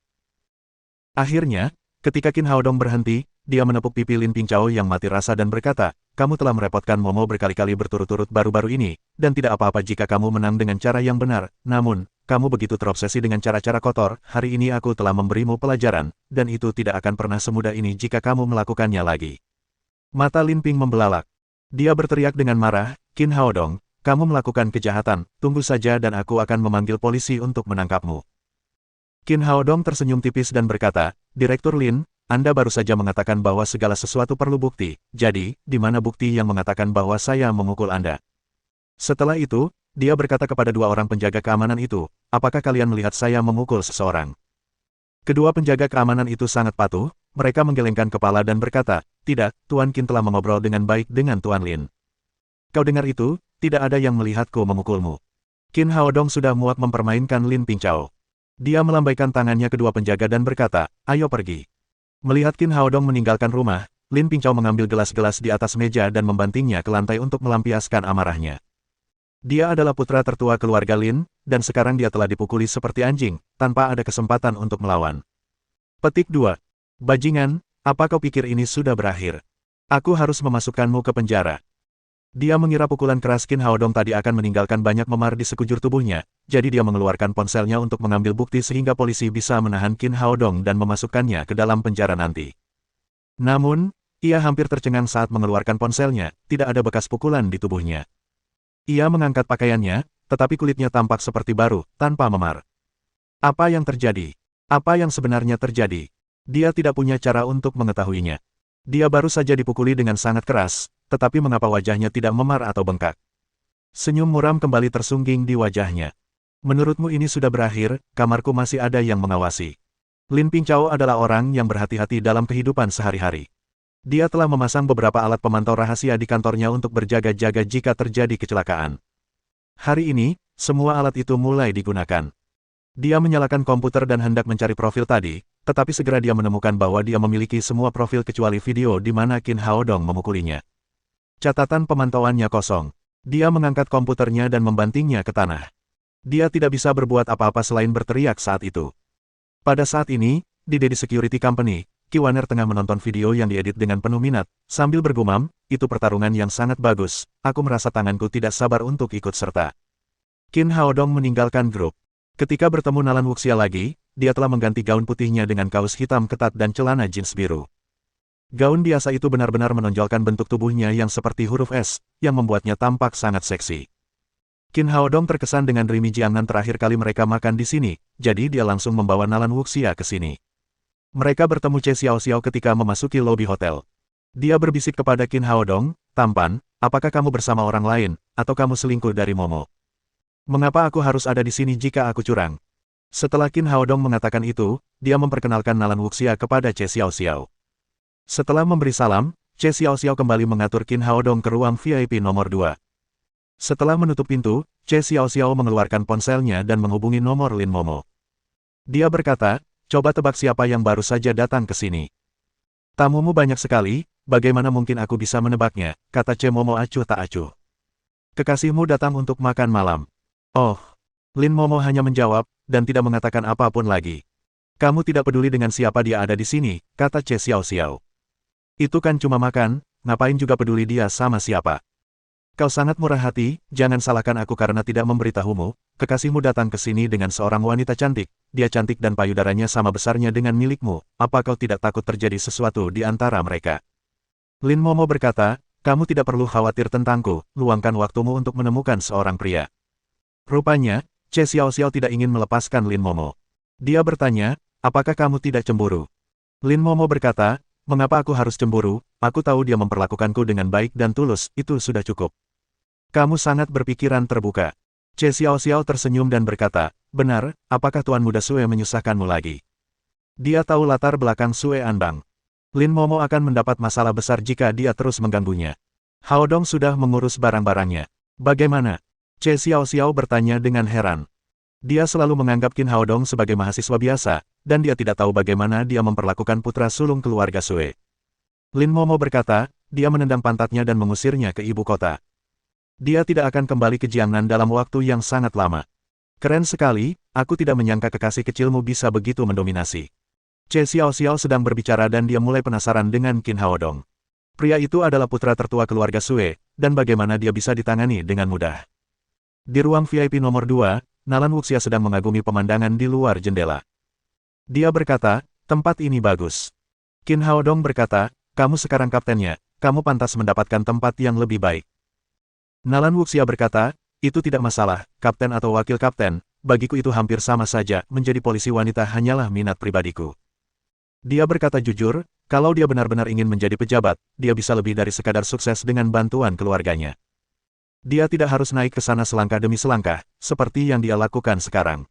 Akhirnya, ketika Qin Haodong berhenti, dia menepuk pipi Lin Pingchao yang mati rasa dan berkata, kamu telah merepotkan Momo berkali-kali berturut-turut baru-baru ini, dan tidak apa-apa jika kamu menang dengan cara yang benar, namun, kamu begitu terobsesi dengan cara-cara kotor, hari ini aku telah memberimu pelajaran, dan itu tidak akan pernah semudah ini jika kamu melakukannya lagi. Mata Lin Ping membelalak. Dia berteriak dengan marah, Qin Haodong, kamu melakukan kejahatan, tunggu saja dan aku akan memanggil polisi untuk menangkapmu. Qin Haodong tersenyum tipis dan berkata, Direktur Lin, Anda baru saja mengatakan bahwa segala sesuatu perlu bukti, jadi, di mana bukti yang mengatakan bahwa saya memukul Anda? Setelah itu, dia berkata kepada dua orang penjaga keamanan itu, apakah kalian melihat saya memukul seseorang? Kedua penjaga keamanan itu sangat patuh, mereka menggelengkan kepala dan berkata, tidak, Tuan Qin telah mengobrol dengan baik dengan Tuan Lin. Kau dengar itu? Tidak ada yang melihatku memukulmu. Qin Haodong sudah muak mempermainkan Lin Pingchao. Dia melambaikan tangannya kedua penjaga dan berkata, ayo pergi. Melihat Qin Haodong meninggalkan rumah, Lin Pingchao mengambil gelas-gelas di atas meja dan membantingnya ke lantai untuk melampiaskan amarahnya. Dia adalah putra tertua keluarga Lin, dan sekarang dia telah dipukuli seperti anjing, tanpa ada kesempatan untuk melawan. Petik 2. Bajingan, apa kau pikir ini sudah berakhir? Aku harus memasukkanmu ke penjara. Dia mengira pukulan keras Qin Haodong tadi akan meninggalkan banyak memar di sekujur tubuhnya, jadi dia mengeluarkan ponselnya untuk mengambil bukti sehingga polisi bisa menahan Qin Haodong dan memasukkannya ke dalam penjara nanti. Namun, ia hampir tercengang saat mengeluarkan ponselnya, tidak ada bekas pukulan di tubuhnya. Ia mengangkat pakaiannya, tetapi kulitnya tampak seperti baru, tanpa memar. Apa yang terjadi? Apa yang sebenarnya terjadi? Dia tidak punya cara untuk mengetahuinya. Dia baru saja dipukuli dengan sangat keras, tetapi mengapa wajahnya tidak memar atau bengkak? Senyum muram kembali tersungging di wajahnya. Menurutmu ini sudah berakhir, kamarku masih ada yang mengawasi. Lin Pingchao adalah orang yang berhati-hati dalam kehidupan sehari-hari. Dia telah memasang beberapa alat pemantau rahasia di kantornya untuk berjaga-jaga jika terjadi kecelakaan. Hari ini, semua alat itu mulai digunakan. Dia menyalakan komputer dan hendak mencari profil tadi, tetapi segera dia menemukan bahwa dia memiliki semua profil kecuali video di mana Qin Haodong memukulinya. Catatan pemantauannya kosong. Dia mengangkat komputernya dan membantingnya ke tanah. Dia tidak bisa berbuat apa-apa selain berteriak saat itu. Pada saat ini, di Daddy Security Company, Kiwaner tengah menonton video yang diedit dengan penuh minat, sambil bergumam, itu pertarungan yang sangat bagus, aku merasa tanganku tidak sabar untuk ikut serta. Qin Haodong meninggalkan grup. Ketika bertemu Nalan Wuxia lagi, dia telah mengganti gaun putihnya dengan kaos hitam ketat dan celana jeans biru. Gaun biasa itu benar-benar menonjolkan bentuk tubuhnya yang seperti huruf S, yang membuatnya tampak sangat seksi. Qin Haodong terkesan dengan Rimi Jiangnan terakhir kali mereka makan di sini, jadi dia langsung membawa Nalan Wuxia ke sini. Mereka bertemu Che Xiaoxiao ketika memasuki lobi hotel. Dia berbisik kepada Qin Haodong, tampan, apakah kamu bersama orang lain, atau kamu selingkuh dari Momo? Mengapa aku harus ada di sini jika aku curang? Setelah Qin Haodong mengatakan itu, dia memperkenalkan Nalan Wuxia kepada Che Xiaoxiao. Setelah memberi salam, Che Xiaoxiao kembali mengatur Qin Haodong ke ruang VIP nomor 2. Setelah menutup pintu, Che Xiaoxiao mengeluarkan ponselnya dan menghubungi nomor Lin Momo. Dia berkata, coba tebak siapa yang baru saja datang ke sini. Tamumu banyak sekali, bagaimana mungkin aku bisa menebaknya, kata Che Momo acuh tak acuh. Kekasihmu datang untuk makan malam. Oh, Lin Momo hanya menjawab, dan tidak mengatakan apapun lagi. Kamu tidak peduli dengan siapa dia ada di sini, kata Che Xiaoxiao. Itu kan cuma makan, ngapain juga peduli dia sama siapa. Kau sangat murah hati, jangan salahkan aku karena tidak memberitahumu. Kekasihmu datang ke sini dengan seorang wanita cantik. Dia cantik dan payudaranya sama besarnya dengan milikmu. Apa kau tidak takut terjadi sesuatu di antara mereka? Lin Momo berkata, kamu tidak perlu khawatir tentangku, luangkan waktumu untuk menemukan seorang pria. Rupanya, Che Xiaoxiao tidak ingin melepaskan Lin Momo. Dia bertanya, apakah kamu tidak cemburu? Lin Momo berkata, mengapa aku harus cemburu? Aku tahu dia memperlakukanku dengan baik dan tulus, itu sudah cukup. Kamu sangat berpikiran terbuka. Che Xiaoxiao tersenyum dan berkata, benar, apakah Tuan Muda Sue menyusahkanmu lagi? Dia tahu latar belakang Sue Anbang. Lin Momo akan mendapat masalah besar jika dia terus mengganggunya. Hao Dong sudah mengurus barang-barangnya. Bagaimana? Che Xiaoxiao bertanya dengan heran. Dia selalu menganggap Qin Hao Dong sebagai mahasiswa biasa, dan dia tidak tahu bagaimana dia memperlakukan putra sulung keluarga Sue. Lin Momo berkata, dia menendang pantatnya dan mengusirnya ke ibu kota. Dia tidak akan kembali ke Jiangnan dalam waktu yang sangat lama. Keren sekali, aku tidak menyangka kekasih kecilmu bisa begitu mendominasi. Che Xiaoxiao sedang berbicara dan dia mulai penasaran dengan Qin Hao Dong. Pria itu adalah putra tertua keluarga Sue, dan bagaimana dia bisa ditangani dengan mudah. Di ruang VIP nomor 2, Nalan Wuxia sedang mengagumi pemandangan di luar jendela. Dia berkata, tempat ini bagus. Qin Hao Dong berkata, kamu sekarang kaptennya, kamu pantas mendapatkan tempat yang lebih baik. Nalan Wuxia berkata, itu tidak masalah, kapten atau wakil kapten, bagiku itu hampir sama saja, menjadi polisi wanita hanyalah minat pribadiku. Dia berkata jujur, kalau dia benar-benar ingin menjadi pejabat, dia bisa lebih dari sekadar sukses dengan bantuan keluarganya. Dia tidak harus naik ke sana selangkah demi selangkah, seperti yang dia lakukan sekarang.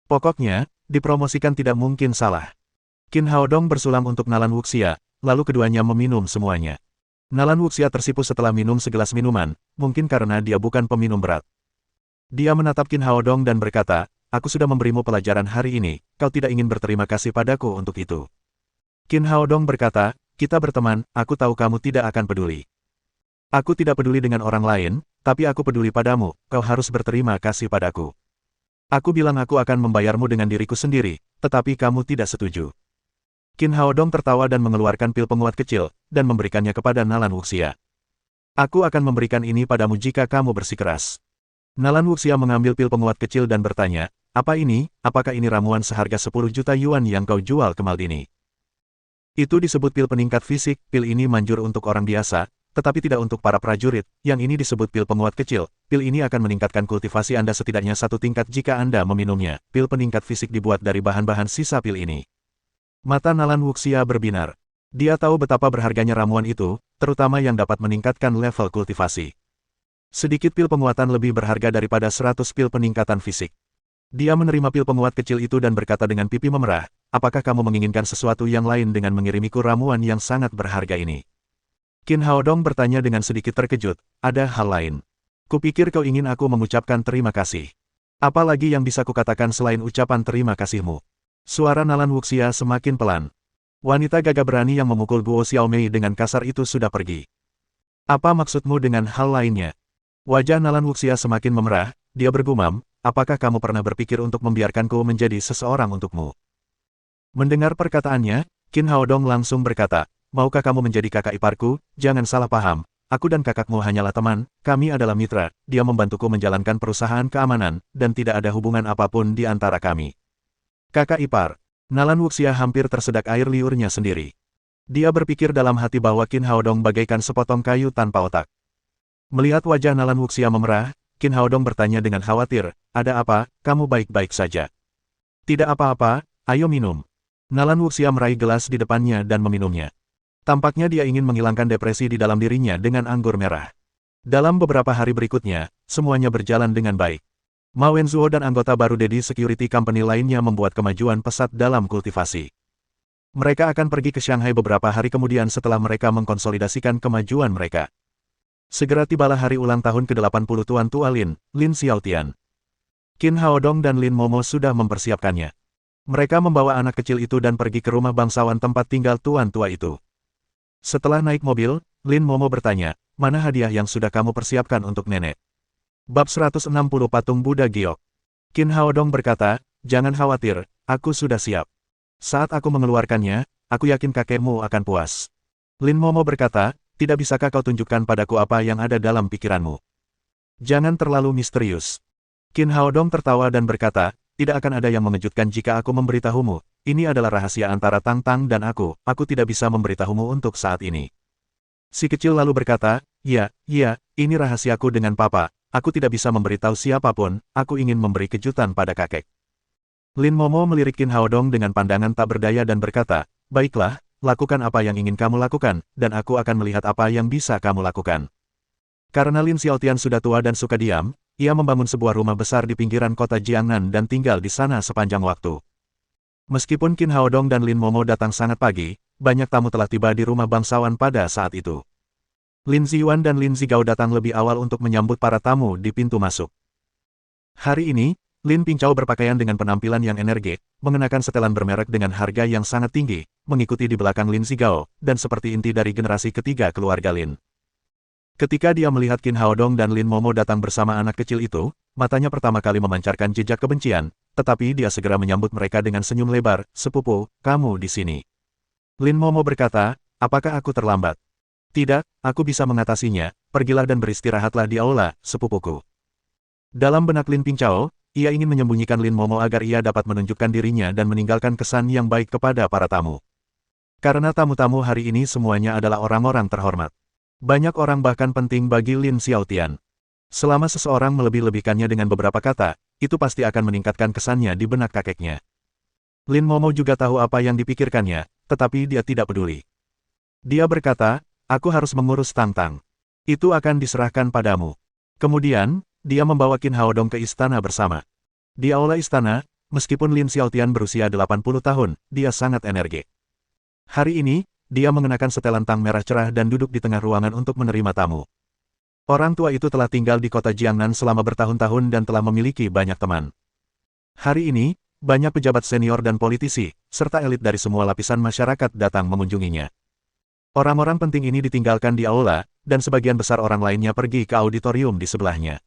Pokoknya, dipromosikan tidak mungkin salah. Qin Hao Dong bersulam untuk Nalan Wuxia, lalu keduanya meminum semuanya. Nalan Wuxia tersipu setelah minum segelas minuman, mungkin karena dia bukan peminum berat. Dia menatap Qin Hao Dong dan berkata, aku sudah memberimu pelajaran hari ini, kau tidak ingin berterima kasih padaku untuk itu. Qin Hao Dong berkata, kita berteman, aku tahu kamu tidak akan peduli. Aku tidak peduli dengan orang lain, tapi aku peduli padamu, kau harus berterima kasih padaku. Aku bilang aku akan membayarmu dengan diriku sendiri, tetapi kamu tidak setuju. Qin Hao Dong tertawa dan mengeluarkan pil penguat kecil, dan memberikannya kepada Nalan Wuxia. Aku akan memberikan ini padamu jika kamu bersikeras. Nalan Wuxia mengambil pil penguat kecil dan bertanya, apa ini, apakah ini ramuan seharga 10 juta yuan yang kau jual ke Maldini? Itu disebut pil peningkat fisik, pil ini manjur untuk orang biasa, tetapi tidak untuk para prajurit, yang ini disebut pil penguat kecil. Pil ini akan meningkatkan kultivasi Anda setidaknya 1 tingkat jika Anda meminumnya. Pil peningkat fisik dibuat dari bahan-bahan sisa pil ini. Mata Nalan Wuxia berbinar. Dia tahu betapa berharganya ramuan itu, terutama yang dapat meningkatkan level kultivasi. Sedikit pil penguatan lebih berharga daripada 100 pil peningkatan fisik. Dia menerima pil penguat kecil itu dan berkata dengan pipi memerah, apakah kamu menginginkan sesuatu yang lain dengan mengirimiku ramuan yang sangat berharga ini? Qin Hao Dong bertanya dengan sedikit terkejut, ada hal lain. Kupikir kau ingin aku mengucapkan terima kasih. Apa lagi yang bisa kukatakan selain ucapan terima kasihmu? Suara Nalan Wuxia semakin pelan. Wanita gagah berani yang memukul Guo Xiaomei dengan kasar itu sudah pergi. Apa maksudmu dengan hal lainnya? Wajah Nalan Wuxia semakin memerah, dia bergumam, apakah kamu pernah berpikir untuk membiarkanku menjadi seseorang untukmu? Mendengar perkataannya, Qin Hao Dong langsung berkata, maukah kamu menjadi kakak iparku? Jangan salah paham, aku dan kakakmu hanyalah teman, kami adalah mitra, dia membantuku menjalankan perusahaan keamanan, dan tidak ada hubungan apapun di antara kami. Kakak ipar. Nalan Wuxia hampir tersedak air liurnya sendiri. Dia berpikir dalam hati bahwa Qin Hao Dong bagaikan sepotong kayu tanpa otak. Melihat wajah Nalan Wuxia memerah, Qin Hao Dong bertanya dengan khawatir, ada apa, kamu baik-baik saja? Tidak apa-apa, ayo minum. Nalan Wuxia meraih gelas di depannya dan meminumnya. Tampaknya dia ingin menghilangkan depresi di dalam dirinya dengan anggur merah. Dalam beberapa hari berikutnya, semuanya berjalan dengan baik. Ma Wenzuo dan anggota baru Dedi Security Company lainnya membuat kemajuan pesat dalam kultivasi. Mereka akan pergi ke Shanghai beberapa hari kemudian setelah mereka mengkonsolidasikan kemajuan mereka. Segera tibalah hari ulang tahun ke-80 Tuan Tua Lin Xiaotian. Qin Hao Dong dan Lin Momo sudah mempersiapkannya. Mereka membawa anak kecil itu dan pergi ke rumah bangsawan tempat tinggal Tuan Tua itu. Setelah naik mobil, Lin Momo bertanya, mana hadiah yang sudah kamu persiapkan untuk nenek? Bab 160 Patung Buddha Giok. Qin Hao Dong berkata, jangan khawatir, aku sudah siap. Saat aku mengeluarkannya, aku yakin kakekmu akan puas. Lin Momo berkata, tidak bisakah kau tunjukkan padaku apa yang ada dalam pikiranmu? Jangan terlalu misterius. Qin Haodong tertawa dan berkata, tidak akan ada yang mengejutkan jika aku memberitahumu. Ini adalah rahasia antara Tang Tang dan aku tidak bisa memberitahumu untuk saat ini. Si kecil lalu berkata, ya, ini rahasiaku dengan papa, aku tidak bisa memberitahu siapapun, aku ingin memberi kejutan pada kakek. Lin Momo melirik Qin Haodong dengan pandangan tak berdaya dan berkata, baiklah, lakukan apa yang ingin kamu lakukan, dan aku akan melihat apa yang bisa kamu lakukan. Karena Lin Xiaotian sudah tua dan suka diam, ia membangun sebuah rumah besar di pinggiran kota Jiangnan dan tinggal di sana sepanjang waktu. Meskipun Qin Haodong dan Lin Momo datang sangat pagi, banyak tamu telah tiba di rumah bangsawan pada saat itu. Lin Ziyuan dan Lin Zigao datang lebih awal untuk menyambut para tamu di pintu masuk. Hari ini, Lin Pingchao berpakaian dengan penampilan yang energetik, mengenakan setelan bermerek dengan harga yang sangat tinggi, mengikuti di belakang Lin Zigao, dan seperti inti dari generasi ketiga keluarga Lin. Ketika dia melihat Qin Haodong dan Lin Momo datang bersama anak kecil itu, matanya pertama kali memancarkan jejak kebencian, tetapi dia segera menyambut mereka dengan senyum lebar, sepupu, kamu di sini. Lin Momo berkata, apakah aku terlambat? Tidak, aku bisa mengatasinya, pergilah dan beristirahatlah di aula, sepupuku. Dalam benak Lin Pingchao, ia ingin menyembunyikan Lin Momo agar ia dapat menunjukkan dirinya dan meninggalkan kesan yang baik kepada para tamu. Karena tamu-tamu hari ini semuanya adalah orang-orang terhormat. Banyak orang bahkan penting bagi Lin Xiaotian. Selama seseorang melebih-lebihkannya dengan beberapa kata, itu pasti akan meningkatkan kesannya di benak kakeknya. Lin Momo juga tahu apa yang dipikirkannya, tetapi dia tidak peduli. Dia berkata, aku harus mengurus Tang Tang. Itu akan diserahkan padamu. Kemudian, dia membawa Qin Haodong ke istana bersama. Di aula istana, meskipun Lin Xiaotian berusia 80 tahun, dia sangat energik. Hari ini, dia mengenakan setelan tang merah cerah dan duduk di tengah ruangan untuk menerima tamu. Orang tua itu telah tinggal di kota Jiangnan selama bertahun-tahun dan telah memiliki banyak teman. Hari ini, banyak pejabat senior dan politisi, serta elit dari semua lapisan masyarakat datang mengunjunginya. Orang-orang penting ini ditinggalkan di aula, dan sebagian besar orang lainnya pergi ke auditorium di sebelahnya.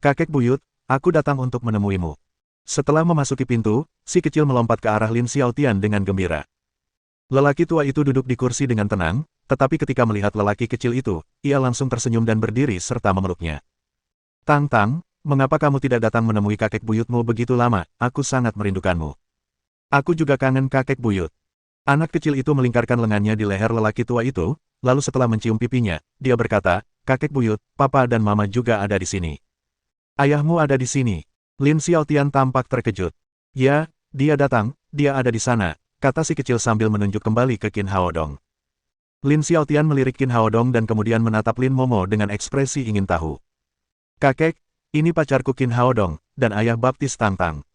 Kakek buyut, aku datang untuk menemuimu. Setelah memasuki pintu, si kecil melompat ke arah Lin Xiaotian dengan gembira. Lelaki tua itu duduk di kursi dengan tenang, tetapi ketika melihat lelaki kecil itu, ia langsung tersenyum dan berdiri serta memeluknya. Tang Tang, mengapa kamu tidak datang menemui kakek buyutmu begitu lama? Aku sangat merindukanmu. Aku juga kangen kakek buyut. Anak kecil itu melingkarkan lengannya di leher lelaki tua itu, lalu setelah mencium pipinya, dia berkata, kakek buyut, papa dan mama juga ada di sini. Ayahmu ada di sini. Lin Xiaotian tampak terkejut. Ya, dia datang, dia ada di sana, kata si kecil sambil menunjuk kembali ke Qin Haodong. Lin Xiaotian melirik Qin Haodong dan kemudian menatap Lin Momo dengan ekspresi ingin tahu. Kakek, ini pacarku Qin Haodong, dan ayah baptis Tang Tang.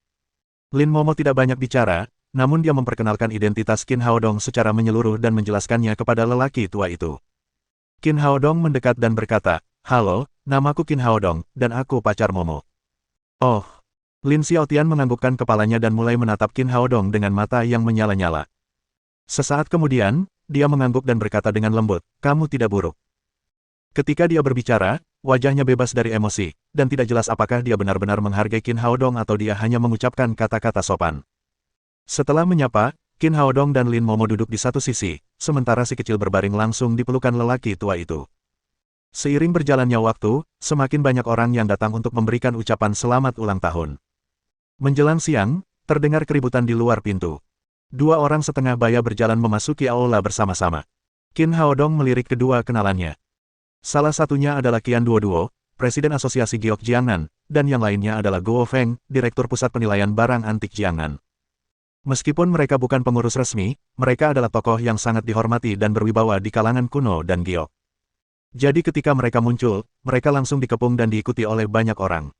Lin Momo tidak banyak bicara, namun dia memperkenalkan identitas Qin Haodong secara menyeluruh dan menjelaskannya kepada lelaki tua itu. Qin Haodong mendekat dan berkata, halo, namaku Qin Haodong, dan aku pacar Momo. Oh. Lin Xiaotian menganggukkan kepalanya dan mulai menatap Qin Haodong dengan mata yang menyala-nyala. Sesaat kemudian, dia mengangguk dan berkata dengan lembut, kamu tidak buruk. Ketika dia berbicara, wajahnya bebas dari emosi, dan tidak jelas apakah dia benar-benar menghargai Qin Haodong atau dia hanya mengucapkan kata-kata sopan. Setelah menyapa, Qin Haodong dan Lin Momo duduk di satu sisi, sementara si kecil berbaring langsung di pelukan lelaki tua itu. Seiring berjalannya waktu, semakin banyak orang yang datang untuk memberikan ucapan selamat ulang tahun. Menjelang siang, terdengar keributan di luar pintu. Dua orang setengah baya berjalan memasuki aula bersama-sama. Qin Haodong melirik kedua kenalannya. Salah satunya adalah Qian Duoduo, Presiden Asosiasi Giok Jiangnan, dan yang lainnya adalah Guo Feng, Direktur Pusat Penilaian Barang Antik Jiangnan. Meskipun mereka bukan pengurus resmi, mereka adalah tokoh yang sangat dihormati dan berwibawa di kalangan kuno dan giok. Jadi ketika mereka muncul, mereka langsung dikepung dan diikuti oleh banyak orang.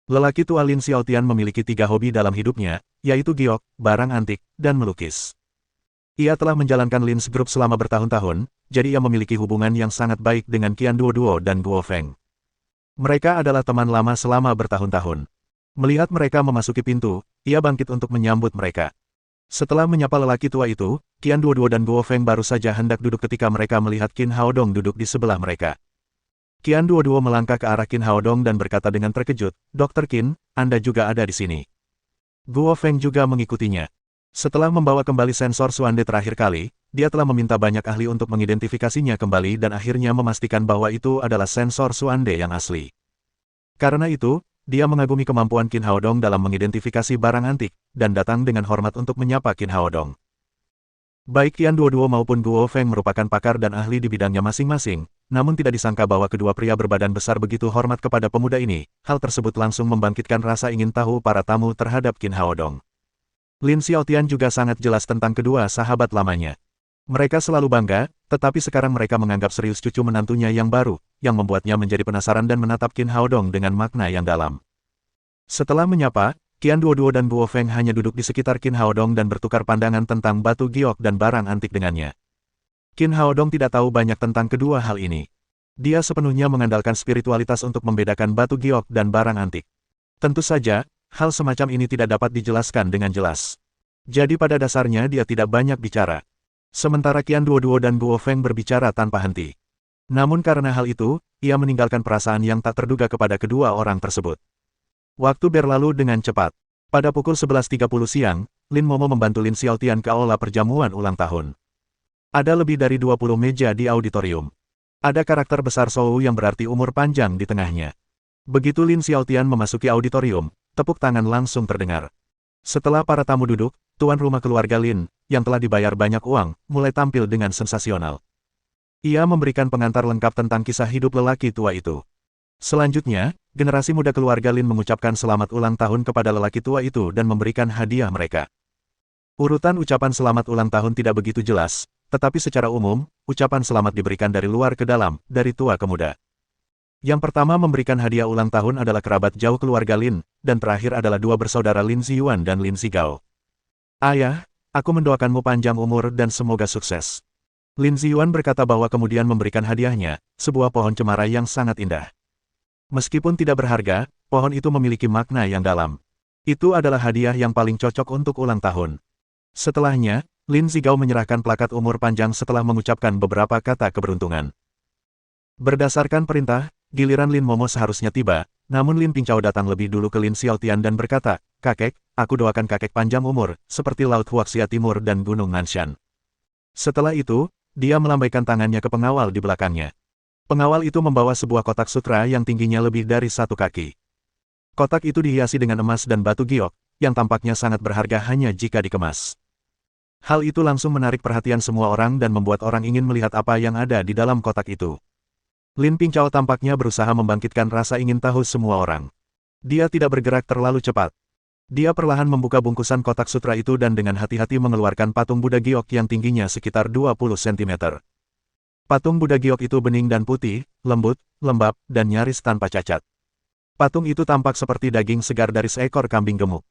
Lelaki tua Lin Xiaotian memiliki 3 hobi dalam hidupnya, yaitu giok, barang antik, dan melukis. Ia telah menjalankan Lin's Group selama bertahun-tahun, jadi ia memiliki hubungan yang sangat baik dengan Qian Duoduo dan Guo Feng. Mereka adalah teman lama selama bertahun-tahun. Melihat mereka memasuki pintu, ia bangkit untuk menyambut mereka. Setelah menyapa lelaki tua itu, Qian Duoduo dan Guo Feng baru saja hendak duduk ketika mereka melihat Qin Haodong duduk di sebelah mereka. Qian Duoduo melangkah ke arah Qin Haodong dan berkata dengan terkejut, Dr. Qin, Anda juga ada di sini. Guo Feng juga mengikutinya. Setelah membawa kembali sensor Suande terakhir kali, dia telah meminta banyak ahli untuk mengidentifikasinya kembali dan akhirnya memastikan bahwa itu adalah sensor Xuande yang asli. Karena itu, dia mengagumi kemampuan Qin Haodong dalam mengidentifikasi barang antik, dan datang dengan hormat untuk menyapa Qin Haodong. Baik Qian Duoduo maupun Guo Feng merupakan pakar dan ahli di bidangnya masing-masing, namun tidak disangka bahwa kedua pria berbadan besar begitu hormat kepada pemuda ini. Hal tersebut langsung membangkitkan rasa ingin tahu para tamu terhadap Qin Haodong. Lin Xiaotian juga sangat jelas tentang kedua sahabat lamanya. Mereka selalu bangga, tetapi sekarang mereka menganggap serius cucu menantunya yang baru, yang membuatnya menjadi penasaran dan menatap Qin Haodong dengan makna yang dalam. Setelah menyapa, Qian Duoduo dan Guo Feng hanya duduk di sekitar Qin Haodong dan bertukar pandangan tentang batu giok dan barang antik dengannya. Qin Haodong tidak tahu banyak tentang kedua hal ini. Dia sepenuhnya mengandalkan spiritualitas untuk membedakan batu giok dan barang antik. Tentu saja, hal semacam ini tidak dapat dijelaskan dengan jelas. Jadi pada dasarnya dia tidak banyak bicara. Sementara Qian Duoduo dan Guo Feng berbicara tanpa henti. Namun karena hal itu, ia meninggalkan perasaan yang tak terduga kepada kedua orang tersebut. Waktu berlalu dengan cepat. Pada pukul 11.30 siang, Lin Momo membantu Lin Xiaotian ke aula perjamuan ulang tahun. Ada lebih dari 20 meja di auditorium. Ada karakter besar Shou yang berarti umur panjang di tengahnya. Begitu Lin Xiaotian memasuki auditorium, tepuk tangan langsung terdengar. Setelah para tamu duduk, tuan rumah keluarga Lin, yang telah dibayar banyak uang, mulai tampil dengan sensasional. Ia memberikan pengantar lengkap tentang kisah hidup lelaki tua itu. Selanjutnya, generasi muda keluarga Lin mengucapkan selamat ulang tahun kepada lelaki tua itu dan memberikan hadiah mereka. Urutan ucapan selamat ulang tahun tidak begitu jelas, tetapi secara umum, ucapan selamat diberikan dari luar ke dalam, dari tua ke muda. Yang pertama memberikan hadiah ulang tahun adalah kerabat jauh keluarga Lin, dan terakhir adalah dua bersaudara Lin Ziyuan dan Lin Zigao. Ayah, aku mendoakanmu panjang umur dan semoga sukses. Lin Ziyuan berkata bahwa kemudian memberikan hadiahnya, sebuah pohon cemara yang sangat indah. Meskipun tidak berharga, pohon itu memiliki makna yang dalam. Itu adalah hadiah yang paling cocok untuk ulang tahun. Setelahnya, Lin Zigao menyerahkan plakat umur panjang setelah mengucapkan beberapa kata keberuntungan. Berdasarkan perintah, giliran Lin Momo seharusnya tiba, namun Lin Pingchao datang lebih dulu ke Lin Xiaotian dan berkata, "Kakek, aku doakan kakek panjang umur, seperti Laut Huaxia Timur dan Gunung Nanshan." Setelah itu, dia melambaikan tangannya ke pengawal di belakangnya. Pengawal itu membawa sebuah kotak sutra yang tingginya lebih dari 1 kaki. Kotak itu dihiasi dengan emas dan batu giok, yang tampaknya sangat berharga hanya jika dikemas. Hal itu langsung menarik perhatian semua orang dan membuat orang ingin melihat apa yang ada di dalam kotak itu. Lin Pingchao tampaknya berusaha membangkitkan rasa ingin tahu semua orang. Dia tidak bergerak terlalu cepat. Dia perlahan membuka bungkusan kotak sutra itu dan dengan hati-hati mengeluarkan patung Buddha giok yang tingginya sekitar 20 cm. Patung Buddha giok itu bening dan putih, lembut, lembab, dan nyaris tanpa cacat. Patung itu tampak seperti daging segar dari seekor kambing gemuk.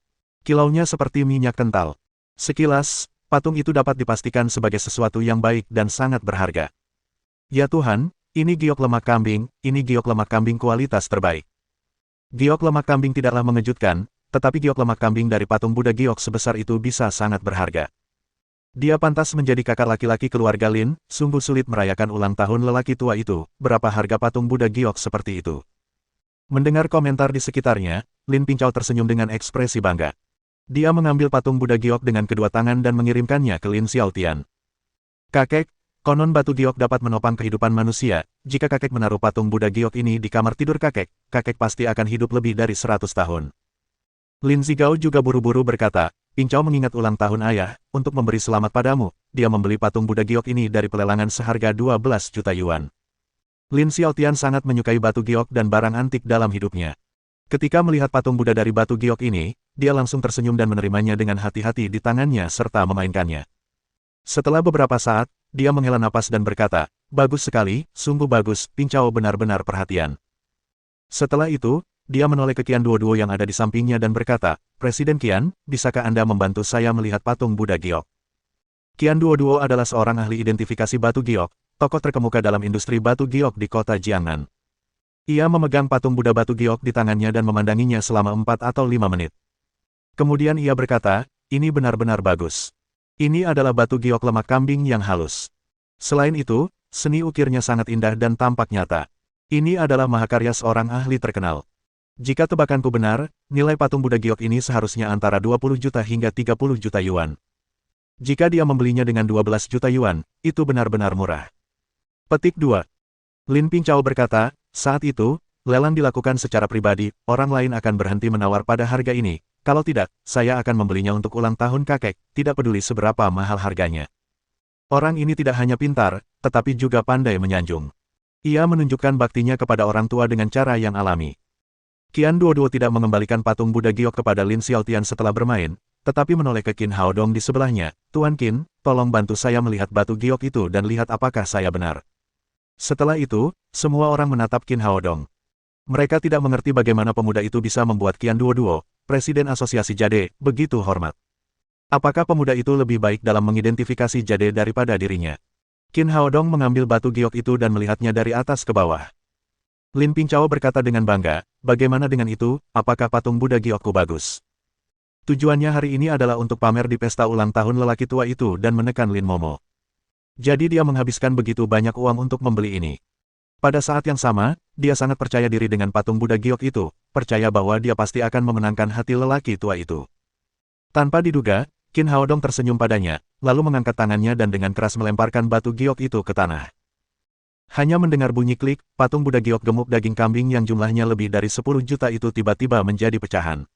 Kilaunya seperti minyak kental. Sekilas, patung itu dapat dipastikan sebagai sesuatu yang baik dan sangat berharga. Ya Tuhan, ini giok lemak kambing, ini giok lemak kambing kualitas terbaik. Giok lemak kambing tidaklah mengejutkan, tetapi giok lemak kambing dari patung Buddha giok sebesar itu bisa sangat berharga. Dia pantas menjadi kakak laki-laki keluarga Lin, sungguh sulit merayakan ulang tahun lelaki tua itu, berapa harga patung Buddha giok seperti itu. Mendengar komentar di sekitarnya, Lin Pingchao tersenyum dengan ekspresi bangga. Dia mengambil patung Buddha giok dengan kedua tangan dan mengirimkannya ke Lin Xiaotian. "Kakek, konon batu giok dapat menopang kehidupan manusia, jika kakek menaruh patung Buddha giok ini di kamar tidur kakek, kakek pasti akan hidup lebih dari 100 tahun. Lin Zigao juga buru-buru berkata, "Pingchao mengingat ulang tahun ayah, untuk memberi selamat padamu, dia membeli patung Buddha giok ini dari pelelangan seharga 12 juta yuan." Lin Xiaotian sangat menyukai batu giok dan barang antik dalam hidupnya. Ketika melihat patung Buddha dari batu giok ini, dia langsung tersenyum dan menerimanya dengan hati-hati di tangannya serta memainkannya. Setelah beberapa saat, dia menghela napas dan berkata, "Bagus sekali, sungguh bagus, Pingchao benar-benar perhatian." Setelah itu, dia menoleh ke Qian Duoduo yang ada di sampingnya dan berkata, "Presiden Qian, bisakah Anda membantu saya melihat patung Buddha giok?" Qian Duoduo adalah seorang ahli identifikasi batu giok, tokoh terkemuka dalam industri batu giok di kota Jiangnan. Ia memegang patung Buddha batu giok di tangannya dan memandanginya selama 4 atau 5 menit. Kemudian ia berkata, "Ini benar-benar bagus. Ini adalah batu giok lemak kambing yang halus. Selain itu, seni ukirnya sangat indah dan tampak nyata. Ini adalah mahakarya seorang ahli terkenal. Jika tebakanku benar, nilai patung Buddha giok ini seharusnya antara 20 juta hingga 30 juta yuan." Jika dia membelinya dengan 12 juta yuan, itu benar-benar murah. Petik 2. Lin Pingchao berkata, saat itu, lelang dilakukan secara pribadi, orang lain akan berhenti menawar pada harga ini. Kalau tidak, saya akan membelinya untuk ulang tahun kakek, tidak peduli seberapa mahal harganya. Orang ini tidak hanya pintar, tetapi juga pandai menyanjung. Ia menunjukkan baktinya kepada orang tua dengan cara yang alami. Qian Duoduo tidak mengembalikan patung Buddha Giok kepada Lin Xiaotian setelah bermain, tetapi menoleh ke Qin Haodong di sebelahnya. Tuan Qin, tolong bantu saya melihat batu giok itu dan lihat apakah saya benar. Setelah itu, semua orang menatap Qin Haodong. Mereka tidak mengerti bagaimana pemuda itu bisa membuat Qian Duoduo, Presiden Asosiasi Jade, begitu hormat. Apakah pemuda itu lebih baik dalam mengidentifikasi Jade daripada dirinya? Qin Haodong mengambil batu giok itu dan melihatnya dari atas ke bawah. Lin Pingchao berkata dengan bangga, bagaimana dengan itu, apakah patung Buddha giokku bagus? Tujuannya hari ini adalah untuk pamer di pesta ulang tahun lelaki tua itu dan menekan Lin Momo. Jadi dia menghabiskan begitu banyak uang untuk membeli ini. Pada saat yang sama, dia sangat percaya diri dengan patung Buddha giok itu, percaya bahwa dia pasti akan memenangkan hati lelaki tua itu. Tanpa diduga, Qin Haodong tersenyum padanya, lalu mengangkat tangannya dan dengan keras melemparkan batu giok itu ke tanah. Hanya mendengar bunyi klik, patung Buddha giok gemuk daging kambing yang jumlahnya lebih dari 10 juta itu tiba-tiba menjadi pecahan.